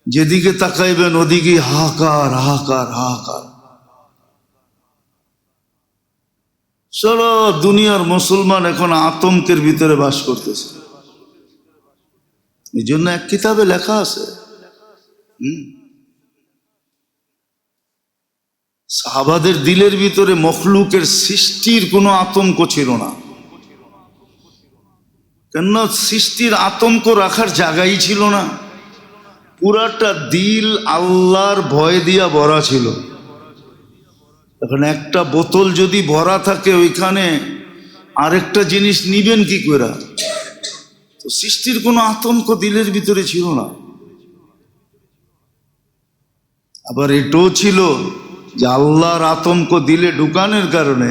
Speaker 1: যেদিকে তাকাইবেন ওদিকে হাহাকার হাহাকার হাহাকার। সারা দুনিয়ার মুসলমান এখন আতঙ্কের ভিতরে বাস করতেছে। এই জন্য এক কিতাবে লেখা আছে, সাহাবাদের দিলের ভিতরে মখলুকের সৃষ্টির কোনো আতঙ্ক ছিল না। কেননা সৃষ্টির আতঙ্ক রাখার জায়গাই ছিল না। পুরাটা দিল আল্লাহর ভয় দিয়া ভরা ছিল। এখন একটা বোতল যদি ভরা থাকে, ওইখানে আরেকটা জিনিস নিবেন কি করে? তো সৃষ্টির কোনো আতঙ্ক দিলের ভিতরে ছিল না। আবার এটাও ছিল যে আল্লাহর আতঙ্ক দিলে ঢুকানোর কারণে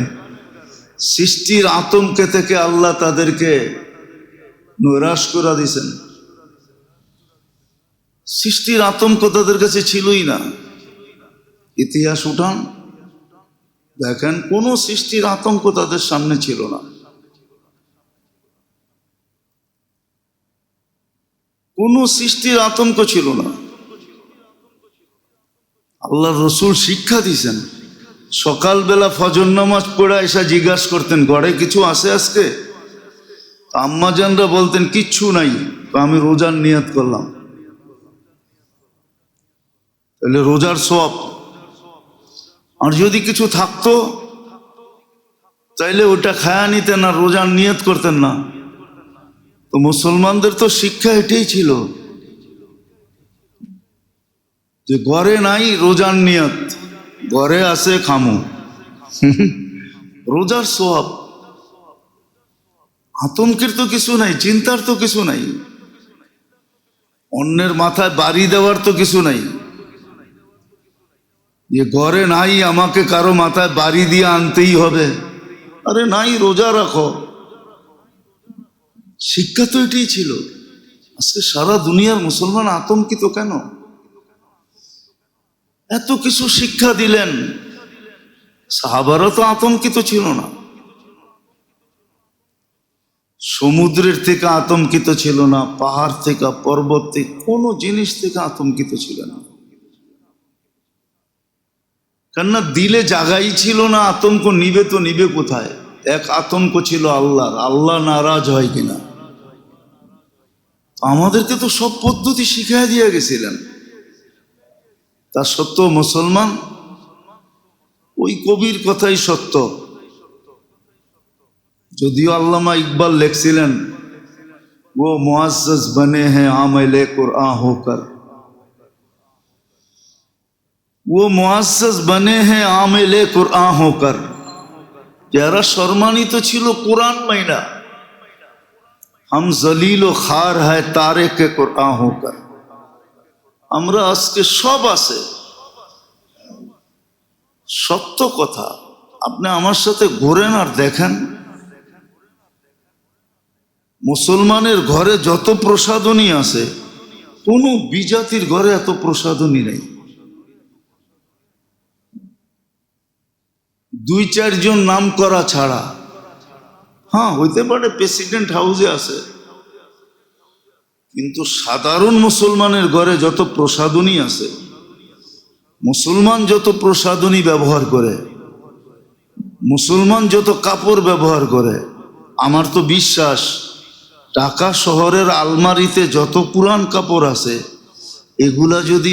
Speaker 1: সৃষ্টির আতঙ্কে থেকে আল্লাহ তাদেরকে নৈরাশ করে দিয়েছেন। সৃষ্টির আতঙ্ক তাদের কাছে ছিলই না। ইতিহাস উঠান, দেখেন কোনো সৃষ্টির আতঙ্ক তাদের সামনে ছিল না। কোনো সৃষ্টির আতঙ্ক ছিল না। আল্লাহর রসুল শিক্ষা দিয়েছেন। সকালবেলা ফজর নামাজ পড়ে এসে জিজ্ঞাসা করতেন, ঘরে কিছু আছে আজকে? আম্মাজানরা বলতেন কিচ্ছু নাই। তো আমি রোজার নিয়ত করলাম। তাহলে রোজার সওয়াব। আর যদি কিছু থাকতো তাইলে ওটা খায়া নিতেন, আর রোজার নিয়ত করতেন না। তো মুসলমানদের তো শিক্ষা এটাই ছিল যে ঘরে নাই রোজার নিয়ত, ঘরে আছে খামু। রোজার সওয়াব। আতঙ্কের তো কিছু নাই, চিন্তার তো কিছু নাই, অন্যের মাথায় বাড়ি দেওয়ার তো কিছু নাই যে ঘরে নাই আমাকে কারো মাথায় বাড়ি দিয়ে আনতেই হবে। আরে নাই, রোজা রাখো। শিক্ষা তো এটাই ছিল। আজকে সারা দুনিয়ার মুসলমান আতঙ্কিত কেন? এত কিছু শিক্ষা দিলেন, সাহাবারা তো আতঙ্কিত ছিল না। সমুদ্রের থেকে আতঙ্কিত ছিল না, পাহাড় থেকে, পর্বত থেকে, কোনো জিনিস থেকে আতঙ্কিত ছিল না। কেননা দিলে জায়গাই ছিল না। আতঙ্ক নিবে তো নিবে কোথায়? এক আতঙ্ক ছিল আল্লাহর, আল্লাহ নারাজ হয় কিনা। আমাদেরকে তো সব পদ্ধতি শিখিয়ে দিয়ে গেছিলেন। তা সত্ত্বেও মুসলমান, ওই কবির কথাই সত্য। যদিও আল্লামা ইকবাল লিখছিলেন, वो मुअज़्ज़ज़ बने हैं आमिले कुरआन होकर, वो मुअज़्ज़ज़ बने हैं आमिले कुरआन होकर। যারা সম্মানিত ছিল কোরআন মাইনা, हम जलील ও খার है तारिक कुरआन होकर। আমরা আজকে সব আছে, সত্য কথা। আপনি আমার সাথে ঘোরেন আর দেখেন, মুসলমানের ঘরে যত প্রসাদনী আছে, কোনো বিজাতির ঘরে এত প্রসাদনী নেই। দুই চারজন নাম করা ছাড়া। হ্যাঁ, হইতে পারে প্রেসিডেন্ট হাউসে আছে, কিন্তু সাধারণ মুসলমানের ঘরে যত প্রসাদনী আছে, মুসলমান যত প্রসাদনী ব্যবহার করে, মুসলমান যত কাপড় ব্যবহার করে, আমার তো বিশ্বাস ঢাকা শহরের আলমারিতে যত পুরান কাপড় আছে, এগুলা যদি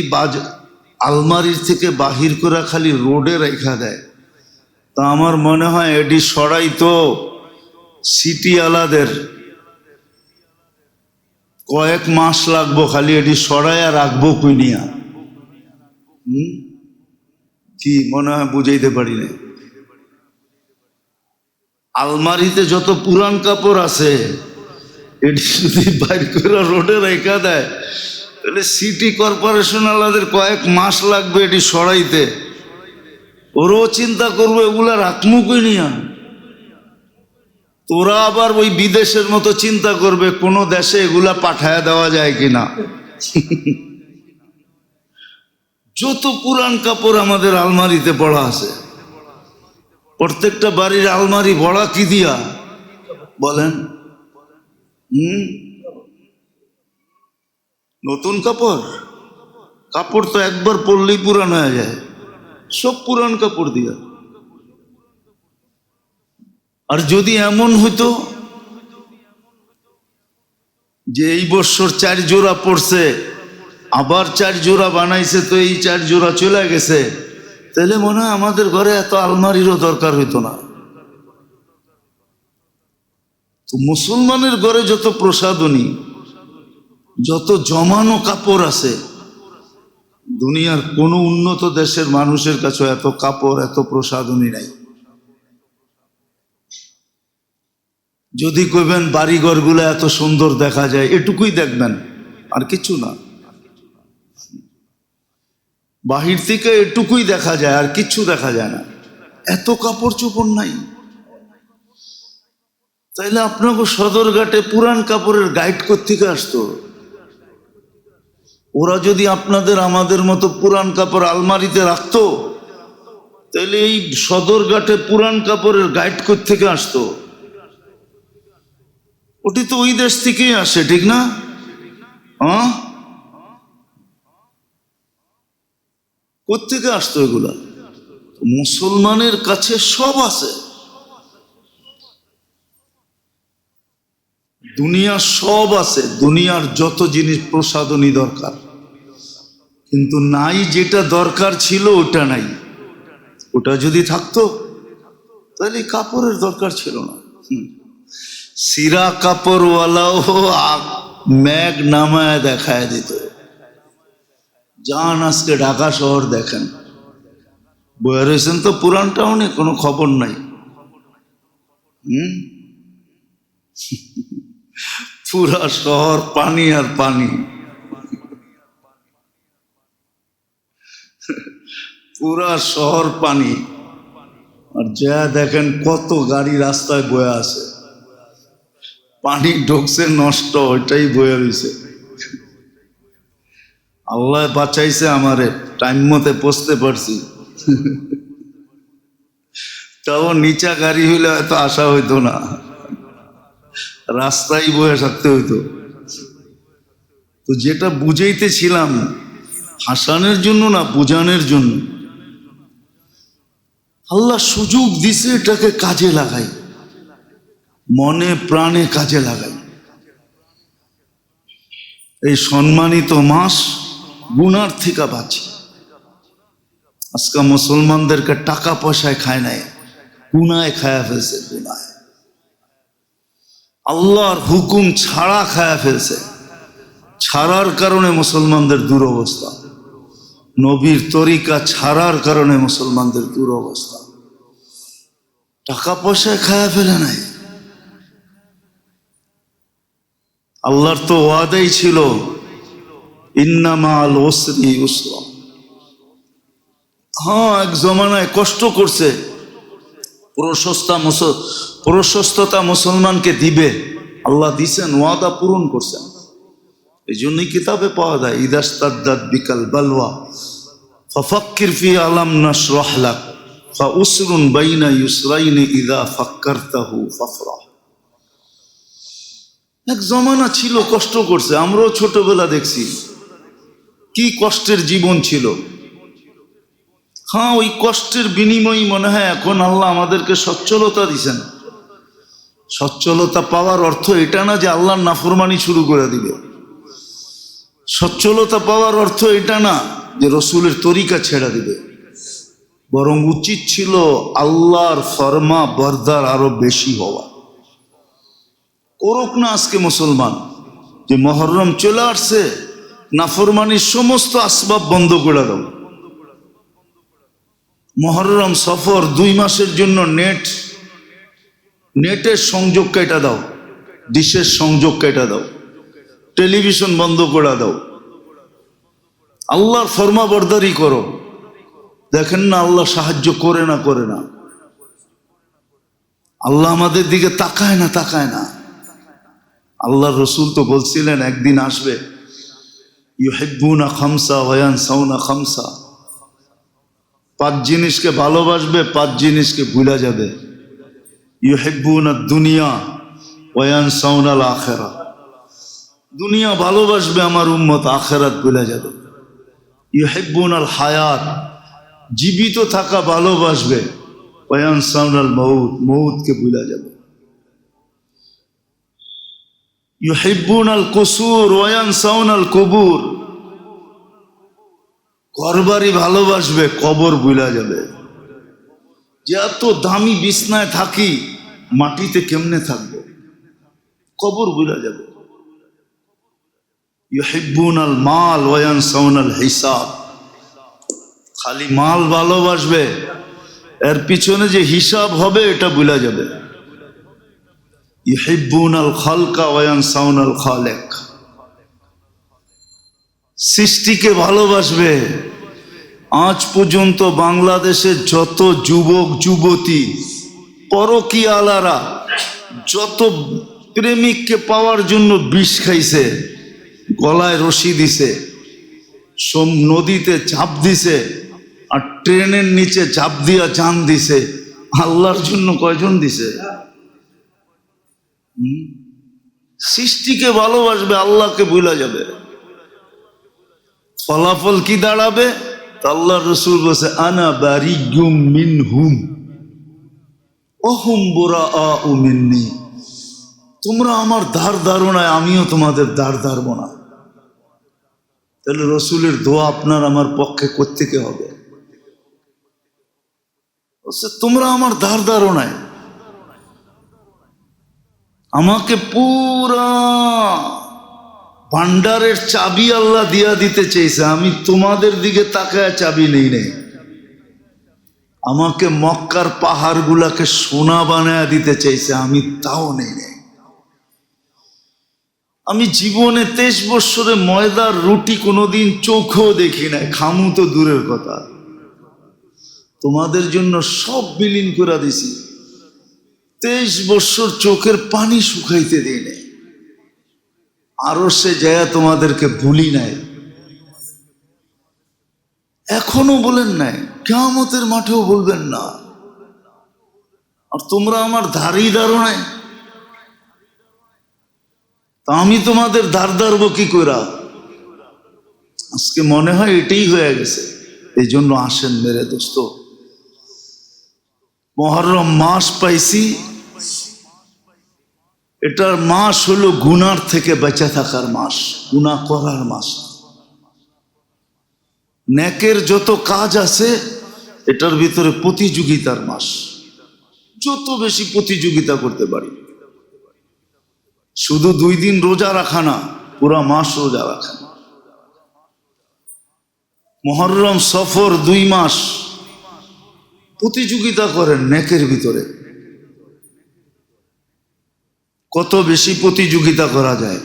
Speaker 1: আলমারির থেকে বাহির করে খালি রোডে রেখা দেয়, তা আমার মনে হয় এটি সরাই তো সিটি আলাদের কয়েক মাস লাগবো খালি এটি সরাইয়া রাখবো কুইনিয়া। কি মনে হয় বুঝাইতে পারি না। আলমারিতে যত পুরান কাপড় আছে, এটি যদি বাইর করে রোডে রেখা দেয়, তাহলে সিটি কর্পোরেশন আলাদের কয়েক মাস লাগবে এটি সরাইতে। ওরও চিন্তা করবো এগুলা রাখমু কই নিয়া। তো তোরা আবার ওই বিদেশের মতো চিন্তা করবে কোন দেশে এগুলা পাঠায় দেওয়া যায় কিনা। যত পুরান কাপড় আমাদের আলমারিতে পড়া আছে, প্রত্যেকটা বাড়ির আলমারি ভরা কি দিয়া বলেন? নতুন কাপড়। কাপড় তো একবার পরলেই পুরান হয়ে যায়, সব পুরান কাপড় দিয়া। আর যদি এমন হইতো যে এই বছর 4 জোড়া পড়ছে, আবার 4 জোড়া বানাইছে, তো এই 4 জোড়া চলে গেছে, তাহলে মনে হয় আমাদের ঘরে এত আলমারিরও দরকার হইতো না। তো মুসলমানের ঘরে যত প্রসাধনী, যত জমানো কাপড় আছে, দুনিয়ার কোন উন্নত দেশের মানুষের কাছে এত কাপড়, এত প্রসাধনী নাই। যদি কইবেন বাড়িঘরগুলো এত সুন্দর দেখা যায়, এটুকুই দেখবেন, আর কিছু না। বাহির থেকে এটুকুই দেখা যায়, আর কিচ্ছু দেখা যায় না। এত কাপড় চোপড় নাই। তাইলে আপনাকে সদরঘাটে পুরান কাপড়ের গাইড কোত্থেকে আসতো? ওরা যদি আপনাদের আমাদের মতো পুরান কাপড় আলমারিতে রাখতো, তাহলে এই সদরঘাটে পুরান কাপড়ের গাইড কোত্থেকে আসতো? ওটি তো ওই দেশ থেকেই আসে, ঠিক না? কোত্থেকে আসতো এগুলা? মুসলমানের কাছে সব আছে, দুনিয়ার সব আছে, দুনিয়ার যত জিনিস প্রসাধনী দরকার, কিন্তু নাই যেটা দরকার ছিল ওটা নাই। ওটা যদি থাকতো তাহলে কাপড়ের দরকার ছিল না। সিরা কাপড়ওয়ালাও মেঘ নামায় দেখায় দিত। যান আজকে ঢাকা শহর দেখেন, বয়ে রয়েছেন তো পুরান টাউনে, কোনো খবর নাই। পুরা শহর পানি আর পানি, পুরা শহর পানি। আর যা দেখেন কত গাড়ি রাস্তায় বয়ে আছে, পানি ঢুকছে নষ্ট, ওইটাই বয়ে রয়েছে। আল্লাহ বাঁচাইছে আমারে, টাইম মতে পৌঁছতে পারছি। তাও নিচা গাড়ি হইলে হয়তো আসা হইতো না, রাস্তায় বয়ে থাকতে হইতো। তো যেটা বুঝাইতেছিলাম, হাসানের জন্য না, বুঝানোর জন্য। আল্লাহ সুযোগ দিছে, এটাকে কাজে লাগাই, মনে প্রাণে কাজে লাগাই। এই সম্মানিত মাস গুনার থেকে বাঁচি। আজকে মুসলমানদেরকে টাকা পয়সায় খায় নাই, গুনায় খায়া ফেলছে, গুনায়। আল্লাহর হুকুম ছাড়া খায়া ফেলছে, ছাড়ার কারণে মুসলমানদের দুরবস্থা। নবীর তরিকা ছাড়ার কারণে মুসলমানদের দুরবস্থা। টাকা পয়সায় খায়া ফেলে নাই। আল্লাহর তো ওয়াদাই ছিল, ইন্নামাল উসরি ইউসরা। হ্যাঁ, এক জমানায় কষ্ট করছে, প্রশস্ততা মুসলমানকে দিবে, আল্লাহ দিছেন, ওয়াদা পূরণ করছেন। এই জন্যই কিতাবে পাওয়া যায়, ইদাস্তাদ্দাত বিকাল বালওয়া ফাফাক্কির ফি আলাম নাশরাহ লাক ফাউসরুন বাইনা ইউসরাইনি ইযা ফাক্কারতাহু ফাফরাহ। এক জমানা ছিল, কষ্ট করছে, আমরাও ছোটবেলা দেখছি কি কষ্টের জীবন ছিল। হ্যাঁ, ওই কষ্টের বিনিময়ই মনে হয় এখন আল্লাহ আমাদেরকে সচ্ছলতা দিছেন। সচ্ছলতা পাওয়ার অর্থ এটা না যে আল্লাহর নাফরমানি শুরু করে দিবে। সচ্ছলতা পাওয়ার অর্থ এটা না যে রসুলের তরিকা ছেড়ে দিবে। বরং উচিত ছিল আল্লাহর ফরমা বরদার আরো বেশি হওয়া। করুক না আজকে মুসলমান, যে মুহররম চলে আসছে, নাফরমানির সমস্ত আসবাব বন্ধ করে দাও। মুহররম সফর 2 মাসের জন্য নেটের সংযোগ কেটে দাও, ডিশের সংযোগ কেটে দাও, টেলিভিশন বন্ধ করে দাও, আল্লাহর ফরমা বরদারি করো। দেখেন না আল্লাহ সাহায্য করে না, করে না। আল্লাহ আমাদের দিকে তাকায় না, তাকায় না। আল্লাহ রসুল তো বলছিলেন একদিন আসবে, ইউহিব্বুনা খামসা ওয়া ইয়ানসাউনা খামসা, 5 জিনিসকে ভালোবাসবে, 5 জিনিসকে ভুলে যাবে। ইউহিব্বুনা দুনিয়া ওয়া ইয়ানসাউনাল আখিরাহ, দুনিয়া ভালোবাসবে আমার উম্মত, আখিরাত ভুলে যাবে। ইউহিব্বুনাল হায়াত, জীবিত থাকা ভালোবাসবে, ওয়া ইয়ানসাউনাল মউত, মউতকে ভুলে যাবে। ইউহিব্বুনাল কুসুর ওয়া ইয়ানসাউনাল কুবুর, ঘরবাড়ি ভালোবাসবে, কবর ভুলে যাবে। যে এত দামি বিছনায় থাকি, মাটিতে কেমনে থাকবো, কবর ভুলে যাবে। ইউহিব্বুনাল মাল ওয়া ইয়ানসাউনাল হিসাব, খালি মাল ভালোবাসবে, এর পিছনে যে হিসাব হবে এটা ভুলে যাবে। ইউহিব্বুনাল খালকা ওয়া ইয়ানসাউনাল খালিক, সৃষ্টিকে ভালোবাসবে। আজ পর্যন্ত বাংলাদেশের যত যুবক যুবতী পরকীয়ালারা যত প্রেমিককে পাওয়ার জন্য বিষ খাইছে, গলায় রশি দিছে, নদীতে ঝাঁপ দিছে, আর ট্রেনের নিচে ঝাঁপ দিয়া জান দিছে, আল্লাহর জন্য কয়জন দিছে? সৃষ্টিকে ভালোবাসবে, আল্লাহকে ভুলে যাবে। ফলাফল কি দাঁড়াবে? আল্লাহর রাসূল বলেছে, আনা বারিয়্যুম মিনহুম ওয়া হুম বুরাআউ মিন্নি, তোমরা আমার ধার ধারণায়, আমিও তোমাদের ধার ধারব না। তাহলে রসুলের দোয়া আপনার আমার পক্ষে করতে হবে। তোমরা আমার ধার ধারণায়, আমাকে পুরা ভান্ডারের চাবি আল্লাহ দিয়া দিতে চেয়েছে, আমি তোমাদের দিকে তাকায় চাবি নেই নেই। আমাকে মক্কার পাহাড় গুলাকে সোনা বানায় দিতে চেয়েছে, আমি তাও নেই নেই। আমি জীবনে 23 বছরে ময়দার রুটি কোনোদিন চোখেও দেখি নাই, খামু তো দূরের কথা। তোমাদের জন্য সব বিলীন করে দিছি, 23 বছর চোখের পানি শুকাইতে দিই নাই। আরো সে যায় তোমাদেরকে ভুলি নাই, এখনো বলেন নাই, কিয়ামতের মাঠেও বলবেন না। আর তোমরা আমার ধারই ধারো নাই, তা আমি তোমাদের ধার ধারবো কি করে? আজকে মনে হয় এটাই হয়ে গেছে। এই জন্য আসেন মেরে দোস্ত, মুহররম মাস পাইছি, এটার মাস হলো গুনার থেকে বেঁচে থাকার মাস, গুনাহ করার মাস। নেকের যত কাজ আছে এটার ভিতরে প্রতিযোগিতার মাস, যত বেশি প্রতিযোগিতা করতে পারি। শুধু 2 দিন রোজা রাখা না, পুরা মাস রোজা রাখা। মুহররম সফর 2 মাস প্রতিযোগিতা করেন নেকের ভিতরে, কত বেশি প্রতিযোগিতা করা যায়।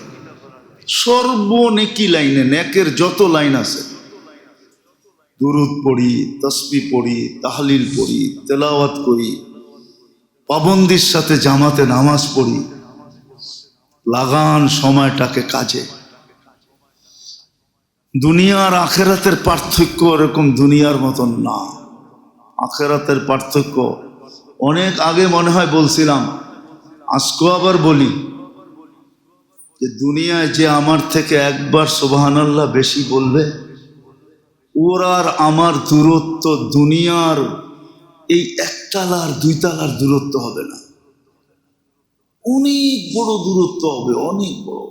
Speaker 1: সর্বনেকি লাইনে, নেকের যত লাইন আছে, দুরুদ পড়ি, তাসবিহ পড়ি, তাহলিল পড়ি, তেলাওয়াত করি, পাবন্দির সাথে জামাতে নামাজ পড়ি, লাগান সময়টাকে কাজে। দুনিয়ার আখেরাতের পার্থক্য এরকম দুনিয়ার মতন না। আখেরাতের পার্থক্য অনেক আগে মনে হয় বলছিলাম, আজকেও আবার বলি, যে দুনিয়ায় যে আমার থেকে একবার সুবহানাল্লাহ বেশি বলবে, ওর আর আমার দূরত্ব দুনিয়ার এই 1 তালার 2 তালার দূরত্ব হবে না, অনেক বড় দূরত্ব হবে, অনেক বড়।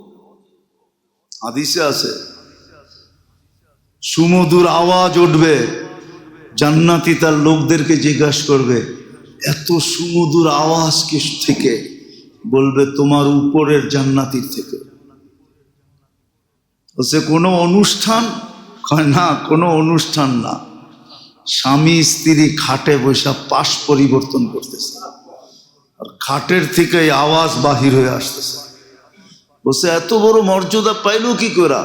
Speaker 1: হাদিসে আছে, সুমধুর আওয়াজ উঠবে, জান্নাতি তার লোকদেরকে জিজ্ঞাসা করবে, এত সুমধুর আওয়াজ কিস থেকে? বলবে তোমার উপরের জান্নাতির থেকে। বলছে কোনো অনুষ্ঠান? কয় না, কোনো অনুষ্ঠান না, স্বামী স্ত্রী খাটে বসে পাশ পরিবর্তন করতেছে, আর খাটের থেকে এই আওয়াজ বাহির হয়ে আসতেছে। বলছে এত বড় মর্যাদা পাইলো কি করে?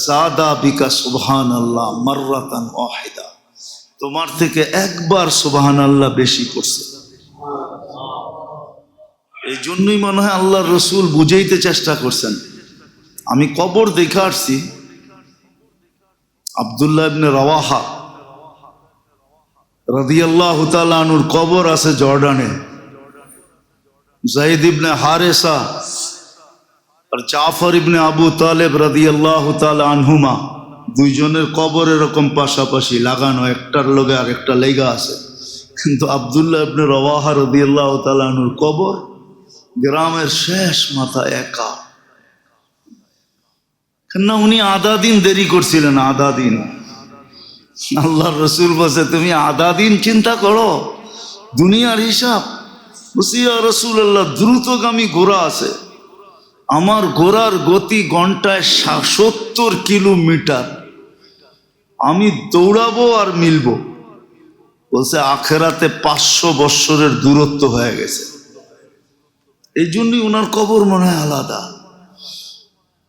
Speaker 1: সাদা বিকা সুবহানাল্লাহ মাররাতান ওয়াহিদা, তোমার থেকে একবার সুবহানাল্লাহ বেশি করছে। এই জন্যই মনে হয় আল্লাহ রসুল বুঝাইতে চেষ্টা করছেন। আমি কবর দেখে আসছি, আব্দুল্লাহ ইবনে রাওয়াহা রাদিয়াল্লাহু তাআলা আনহুর কবর আছে জর্ডানে। যায়েদ ইবনে হারেসা আর জাফর ইবনে আবু তালেব রাদিয়াল্লাহু তাআলা আনহুমা দুইজনের কবর এরকম পাশাপাশি লাগানো, একটার লগে আর একটা লেগা আছে। কিন্তু আব্দুল্লাহ ইবনে রাওয়াহা রাদিয়াল্লাহু তাআলা আনহুর কবর গ্রামের শেষ মাথায় একা। না, উনি আধা দিন দেরি করছিলেন, আধা দিন। আল্লাহর রসুল বলছে তুমি আধা দিন চিন্তা করো দুনিয়ার হিসাব। বলছি ইয়া রাসূলুল্লাহ, দ্রুতগামী ঘোড়া আছে, আমার ঘোড়ার গতি ঘন্টায় 70 কিলোমিটার, আমি দৌড়াবো আর মিলবো। বলছে আখেরাতে 500 বৎসরের দূরত্ব হয়ে গেছে। এই জন্যই ওনার কবর মনে হয় আলাদা।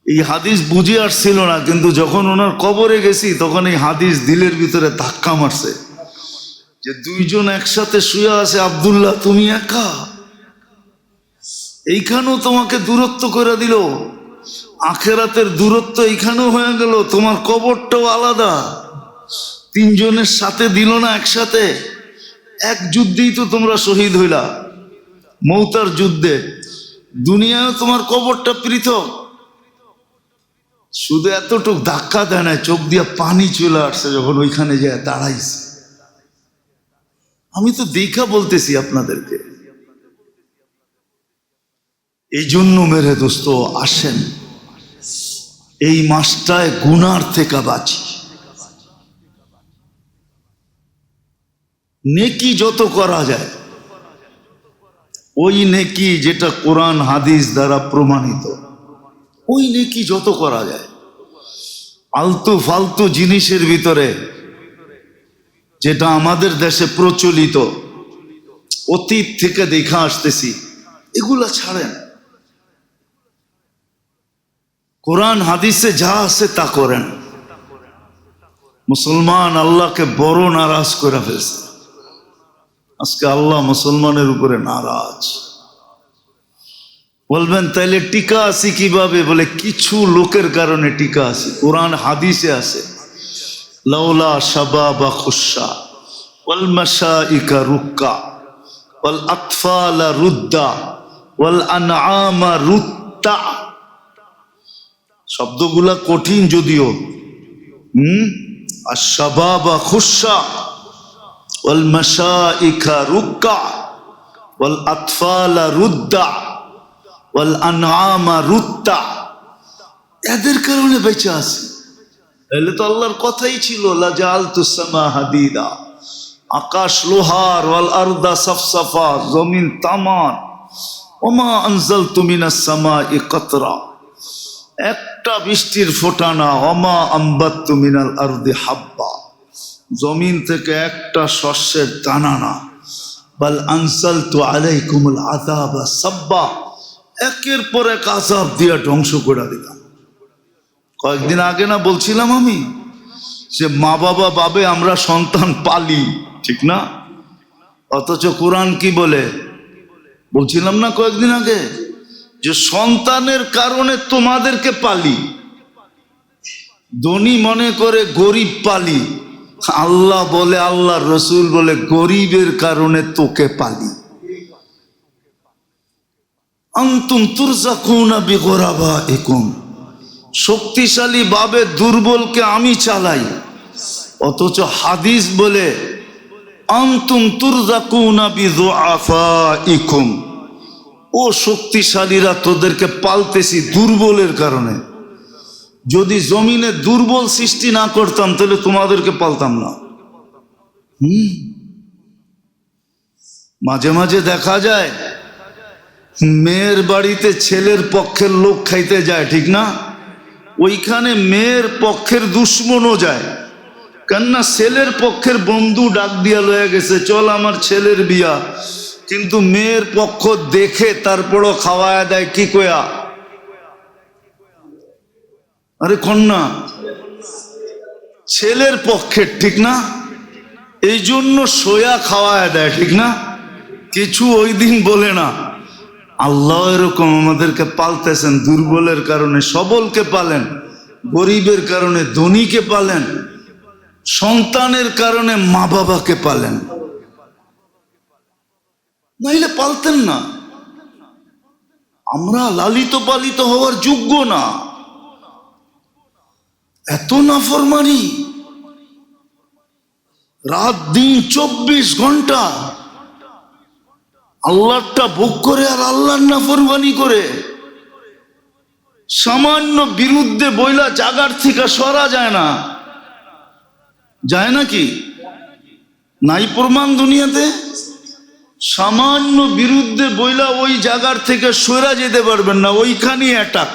Speaker 1: এই হাদিস বুঝে আসছিল না, কিন্তু যখন ওনার কবরে গেছি তখন এই হাদিস দিলের ভিতরে ধাক্কা মারছে যে দুইজন একসাথে শুয়ে আছে, আব্দুল্লাহ তুমি একা, এইখানেও তোমাকে দূরত্ব করে দিল, আখেরাতের দূরত্ব এইখানেও হয়ে গেল, তোমার কবরটাও আলাদা, তিনজনের সাথে দিল না একসাথে। এক যুদ্ধেই তো তোমরা শহীদ হইলা, মৌতার যুদ্ধে, দুনিয়ায় তোমার কবরটা পৃথক। শুধু এতটুক ধাক্কা দেয় না, চোখ দিয়ে পানি চলে আসছে যখন ওইখানে যায় দাঁড়াইছে। আমি তো দেখা বলতেছি আপনাদেরকে। এই জন্য মেরে দোস্ত আসেন এই মাসটায় গুনার থেকে বাঁচি। নেকি যত করা যায়, ওই নেকি যেটা কোরআন হাদিস দ্বারা প্রমাণিত, ওই নেকি যত করা যায়। আলতু ফালতু জিনিসের ভিতরে যেটা আমাদের দেশে প্রচলিত, অতীত থেকে দেখা আসতেছি, এগুলা ছাড়েন। কোরআন হাদিসে যা আছে তা করেন। মুসলমান আল্লাহকে বড় নারাজ করে ফেলছে। আজকে আল্লাহ মুসলমানের উপরে নারাজ। বলবেন তাইলে টিকা আছি কিভাবে? বলে কিছু লোকের কারণে টিকা আছি। কোরআন হাদিসে আছে, লাউলা শাবাবা খুশা ওয়াল মাশাইকা রুক্কা ওয়াল আতফালা রুদ্দা ওয়াল আনআমা রুত্তা। শব্দগুলা কঠিন যদিও। আশ-শাবাবা খুশা ওয়াল মাশাইকা রুক্কা ওয়াল আতফালা রুদ্দা ওয়াল আনআমা রুত্তা, এদের কারণে বেঁচে আছে। তাহলে তো আল্লাহর কথাই ছিল, লা জাআলতুস সামা হাদিদা, আকাশ লোহার, ওয়াল আরদা সাফসাফা, জমিন তামার, ওমা আনজালতু মিনাস সামাই কাতরা, একটা বৃষ্টির ফোঁটা না, ওমা আম্বাততু মিনাল আরদি হাব্বা, জমিন থেকে একটা শস্যের দানা না, বাল আনজালতু আলাইকুমুল আযাবা সাব্বা, একের পর এক আযাব দিয়ে ধ্বংস করে দিলাম। কয়েকদিন আগে না বলছিলাম আমি যে মা বাবা ভাবে আমরা সন্তান পালি, ঠিক না? অথচ কোরআন কি বলে? বলছিলাম না কয়েকদিন আগে যে সন্তানের কারণে তোমাদেরকে পালি, ধনী মনে করে গরিব পালি। আল্লাহ বলে, আল্লাহ রসুল বলে, গরিবের কারণে তোকে পালি। আনতুম তুরজাকুনা বিগরাবাইকুম, শক্তিশালী ভাবে দুর্বলকে আমি চালাই। অথচ হাদিস বলে আনতুম তুরজাকুনা বিযুআফাইকুম, ও শক্তিশালীরা তোদেরকে পালতেছি দুর্বলের কারণে। যদি জমিনে দুর্বল সৃষ্টি না করতাম তাহলে তোমাদেরকে পালতাম না। মাঝে মাঝে দেখা যায় মেয়ের বাড়িতে ছেলের পক্ষের লোক খাইতে যায়, ঠিক না? ওইখানে মেয়ের পক্ষের দুশ্মনও যায়, কেননা ছেলের পক্ষের বন্ধু ডাক দিয়া লয়ে গেছে, চল আমার ছেলের বিয়া, কিন্তু মেয়ের পক্ষ দেখে তারপরও খাওয়ায়া দেয় কি কয়া, আরে কন্যা ছেলের পক্ষের, ঠিক না? এই জন্য সোয়া খাওয়ায়া দেয়, ঠিক না? কিছু ওই দিন বলে না, আল্লাহ এরকম আমাদেরকে পালতেছেন। দুর্বলের কারণে সবলকে পালেন, গরিবের কারণে ধনীকে পালেন, সন্তানের কারণে মা বাবাকে পালেন, নাইলে পালতেন না। আমরা লালিত পালিত হওয়ার যোগ্য না। এত নাফরমানি, রাত দিন 24 ঘন্টা আল্লাহটা ভোগ করে আর আল্লাহর নাফরমানি করে। সামান্য বিরুদ্ধে বইলা জাগার থেকে সরা যায় না, যায় নাকি? নাই প্রমাণ দুনিয়াতে? সামান্য বিরুদ্ধে বইলা ওই জায়গার থেকে সরা যেতে পারবেন না, ওইখানেই অ্যাটাক।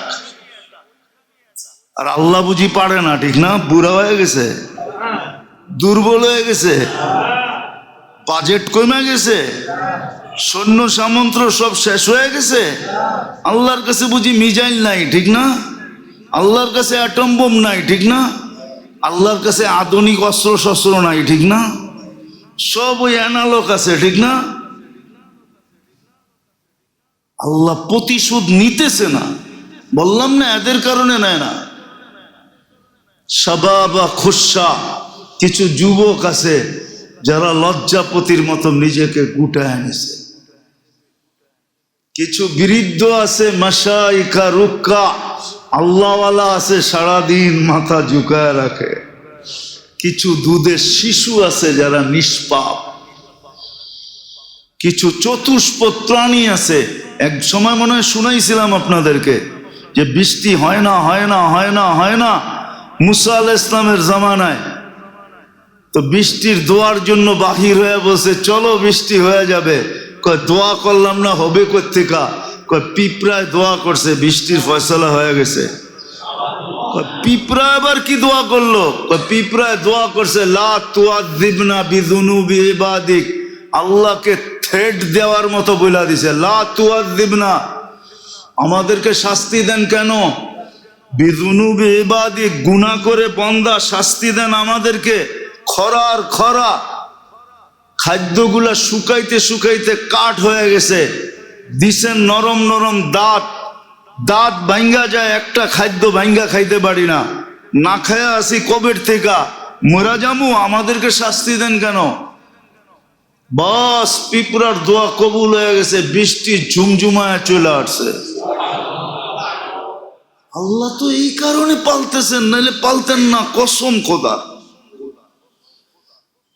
Speaker 1: আর আল্লাহ বুঝি পারে না, ঠিক না? বুড়া হয়ে গেছে, দুর্বল হয়ে গেছে, বাজেট কমে গেছে, সৈন্য সামন্ত্র সব শেষ হয়ে গেছে। আল্লাহর কাছে বুঝি মিজাইল নাই, ঠিক না? আল্লাহর কাছে অ্যাটম বোম নাই, ঠিক না? আল্লাহর কাছে আধুনিক অস্ত্র শস্ত্র নাই, ঠিক না? সব ওই অ্যানালগ আছে, ঠিক না? আল্লাহ প্রতিশোধ নিতেছে না, বললাম না এদের কারণে নেয় না। শাবাবা খুশা, কিছু যুবক আছে যারা লজ্জাপতির মতো নিজেকে গুটায় আনেছে। কিছু বৃদ্ধ আছে মাশাইখা রুক্কা, আল্লাহওয়ালা আছে, সারাদিন মাথা ঝুঁকায় রাখে। কিছু দুধের শিশু আছে যারা নিষ্পাপ। কিছু চতুষ্পদ প্রাণী আছে। এক সময় মনে হয় শুনাইছিলাম আপনাদেরকে যে বৃষ্টি হয় না হয় না হয় না হয় না মুসা আলাইহিস সালামের জামানায়। তো বৃষ্টির দোয়ার জন্য বাহির হয়ে বসে, চলো বৃষ্টি হয়ে যাবে। কয় দোয়া করলাম না, হবে কোত্থেকা? কয় পিঁপড়ায় দোয়া করছে, বৃষ্টির ফয়সালা হয়ে গেছে। পিঁপড়া এবার কি দোয়া করলো? কয় পিঁপড়ায় দোয়া করছে লা তুআযিবনা বিযুনুবি ইবাদিক, আল্লাহকে থ্রেট দেওয়ার মতো বইলা দিছে, লা তুআযিবনা, আমাদেরকে শাস্তি দেন কেন? বিযুনুবি ইবাদিক, গুনাহ করে বান্দা শাস্তি দেন আমাদেরকে। খরার খরা, খাদ্যগুলা শুকাইতে শুকাইতে কাঠ হয়ে গেছে, দিছেন নরম নরম দাঁত, দাঁত ভাঙ্গা যায়, একটা খাদ্য ভাঙ্গা খাইতে পারি না, না খায়া আসি কবের থেকে, মরা যামু, আমাদেরকে শাস্তি দেন কেন? বাস পিঁপড়ার দোয়া কবুল হয়ে গেছে, বৃষ্টি ঝুমঝুমায় চলে আসছে। আল্লাহ তো এই কারণে পালতেছেন, নাহলে পালতেন না, কসম খোদা।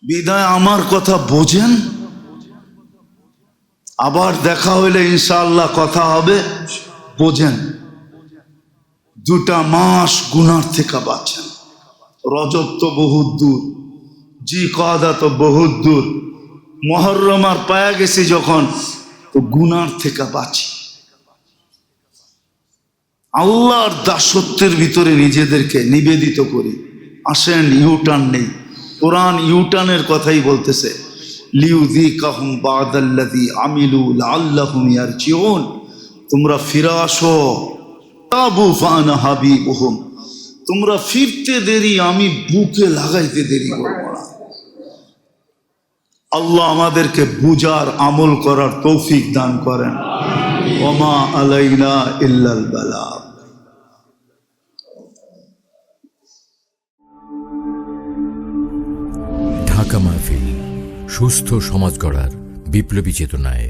Speaker 1: বিদায় আমার কথা বোঝেন, আবার দেখা হইলে ইনশাআল্লাহ কথা হবে, বোঝেন। 2টা মাস গুনার থেকে বাঁচেন। রজব তো বহুত দূর, জি কাদা তো বহুত দূর, মুহররম আর পায়া গেছি যখন, তো গুনার থেকে বাঁচি। আল্লাহর দাসত্বের ভিতরে নিজেদেরকে নিবেদিত করি। আসেন, ইউটার্ন নেই, কোরআন ইউটার্নের কথাই বলতেছে, লিউযিকাহুম বাদাল্লাযী আমিলু লাআল্লাহুম ইয়ারজিউন, তোমরা ফিরে আসো, তাবু ফানা হাবিবুহুম, তোমরা ফিরতে দেরি, আমি বুকে লাগাইতে দেরি করব না। আল্লাহ আমাদেরকে বুঝার আমল করার তৌফিক দান করেন। ওমা আলাইনা ইল্লাল বালাগ।
Speaker 2: ঢাকা মাহফিল, সুস্থ সমাজ গড়ার বিপ্লবী চেতনায়।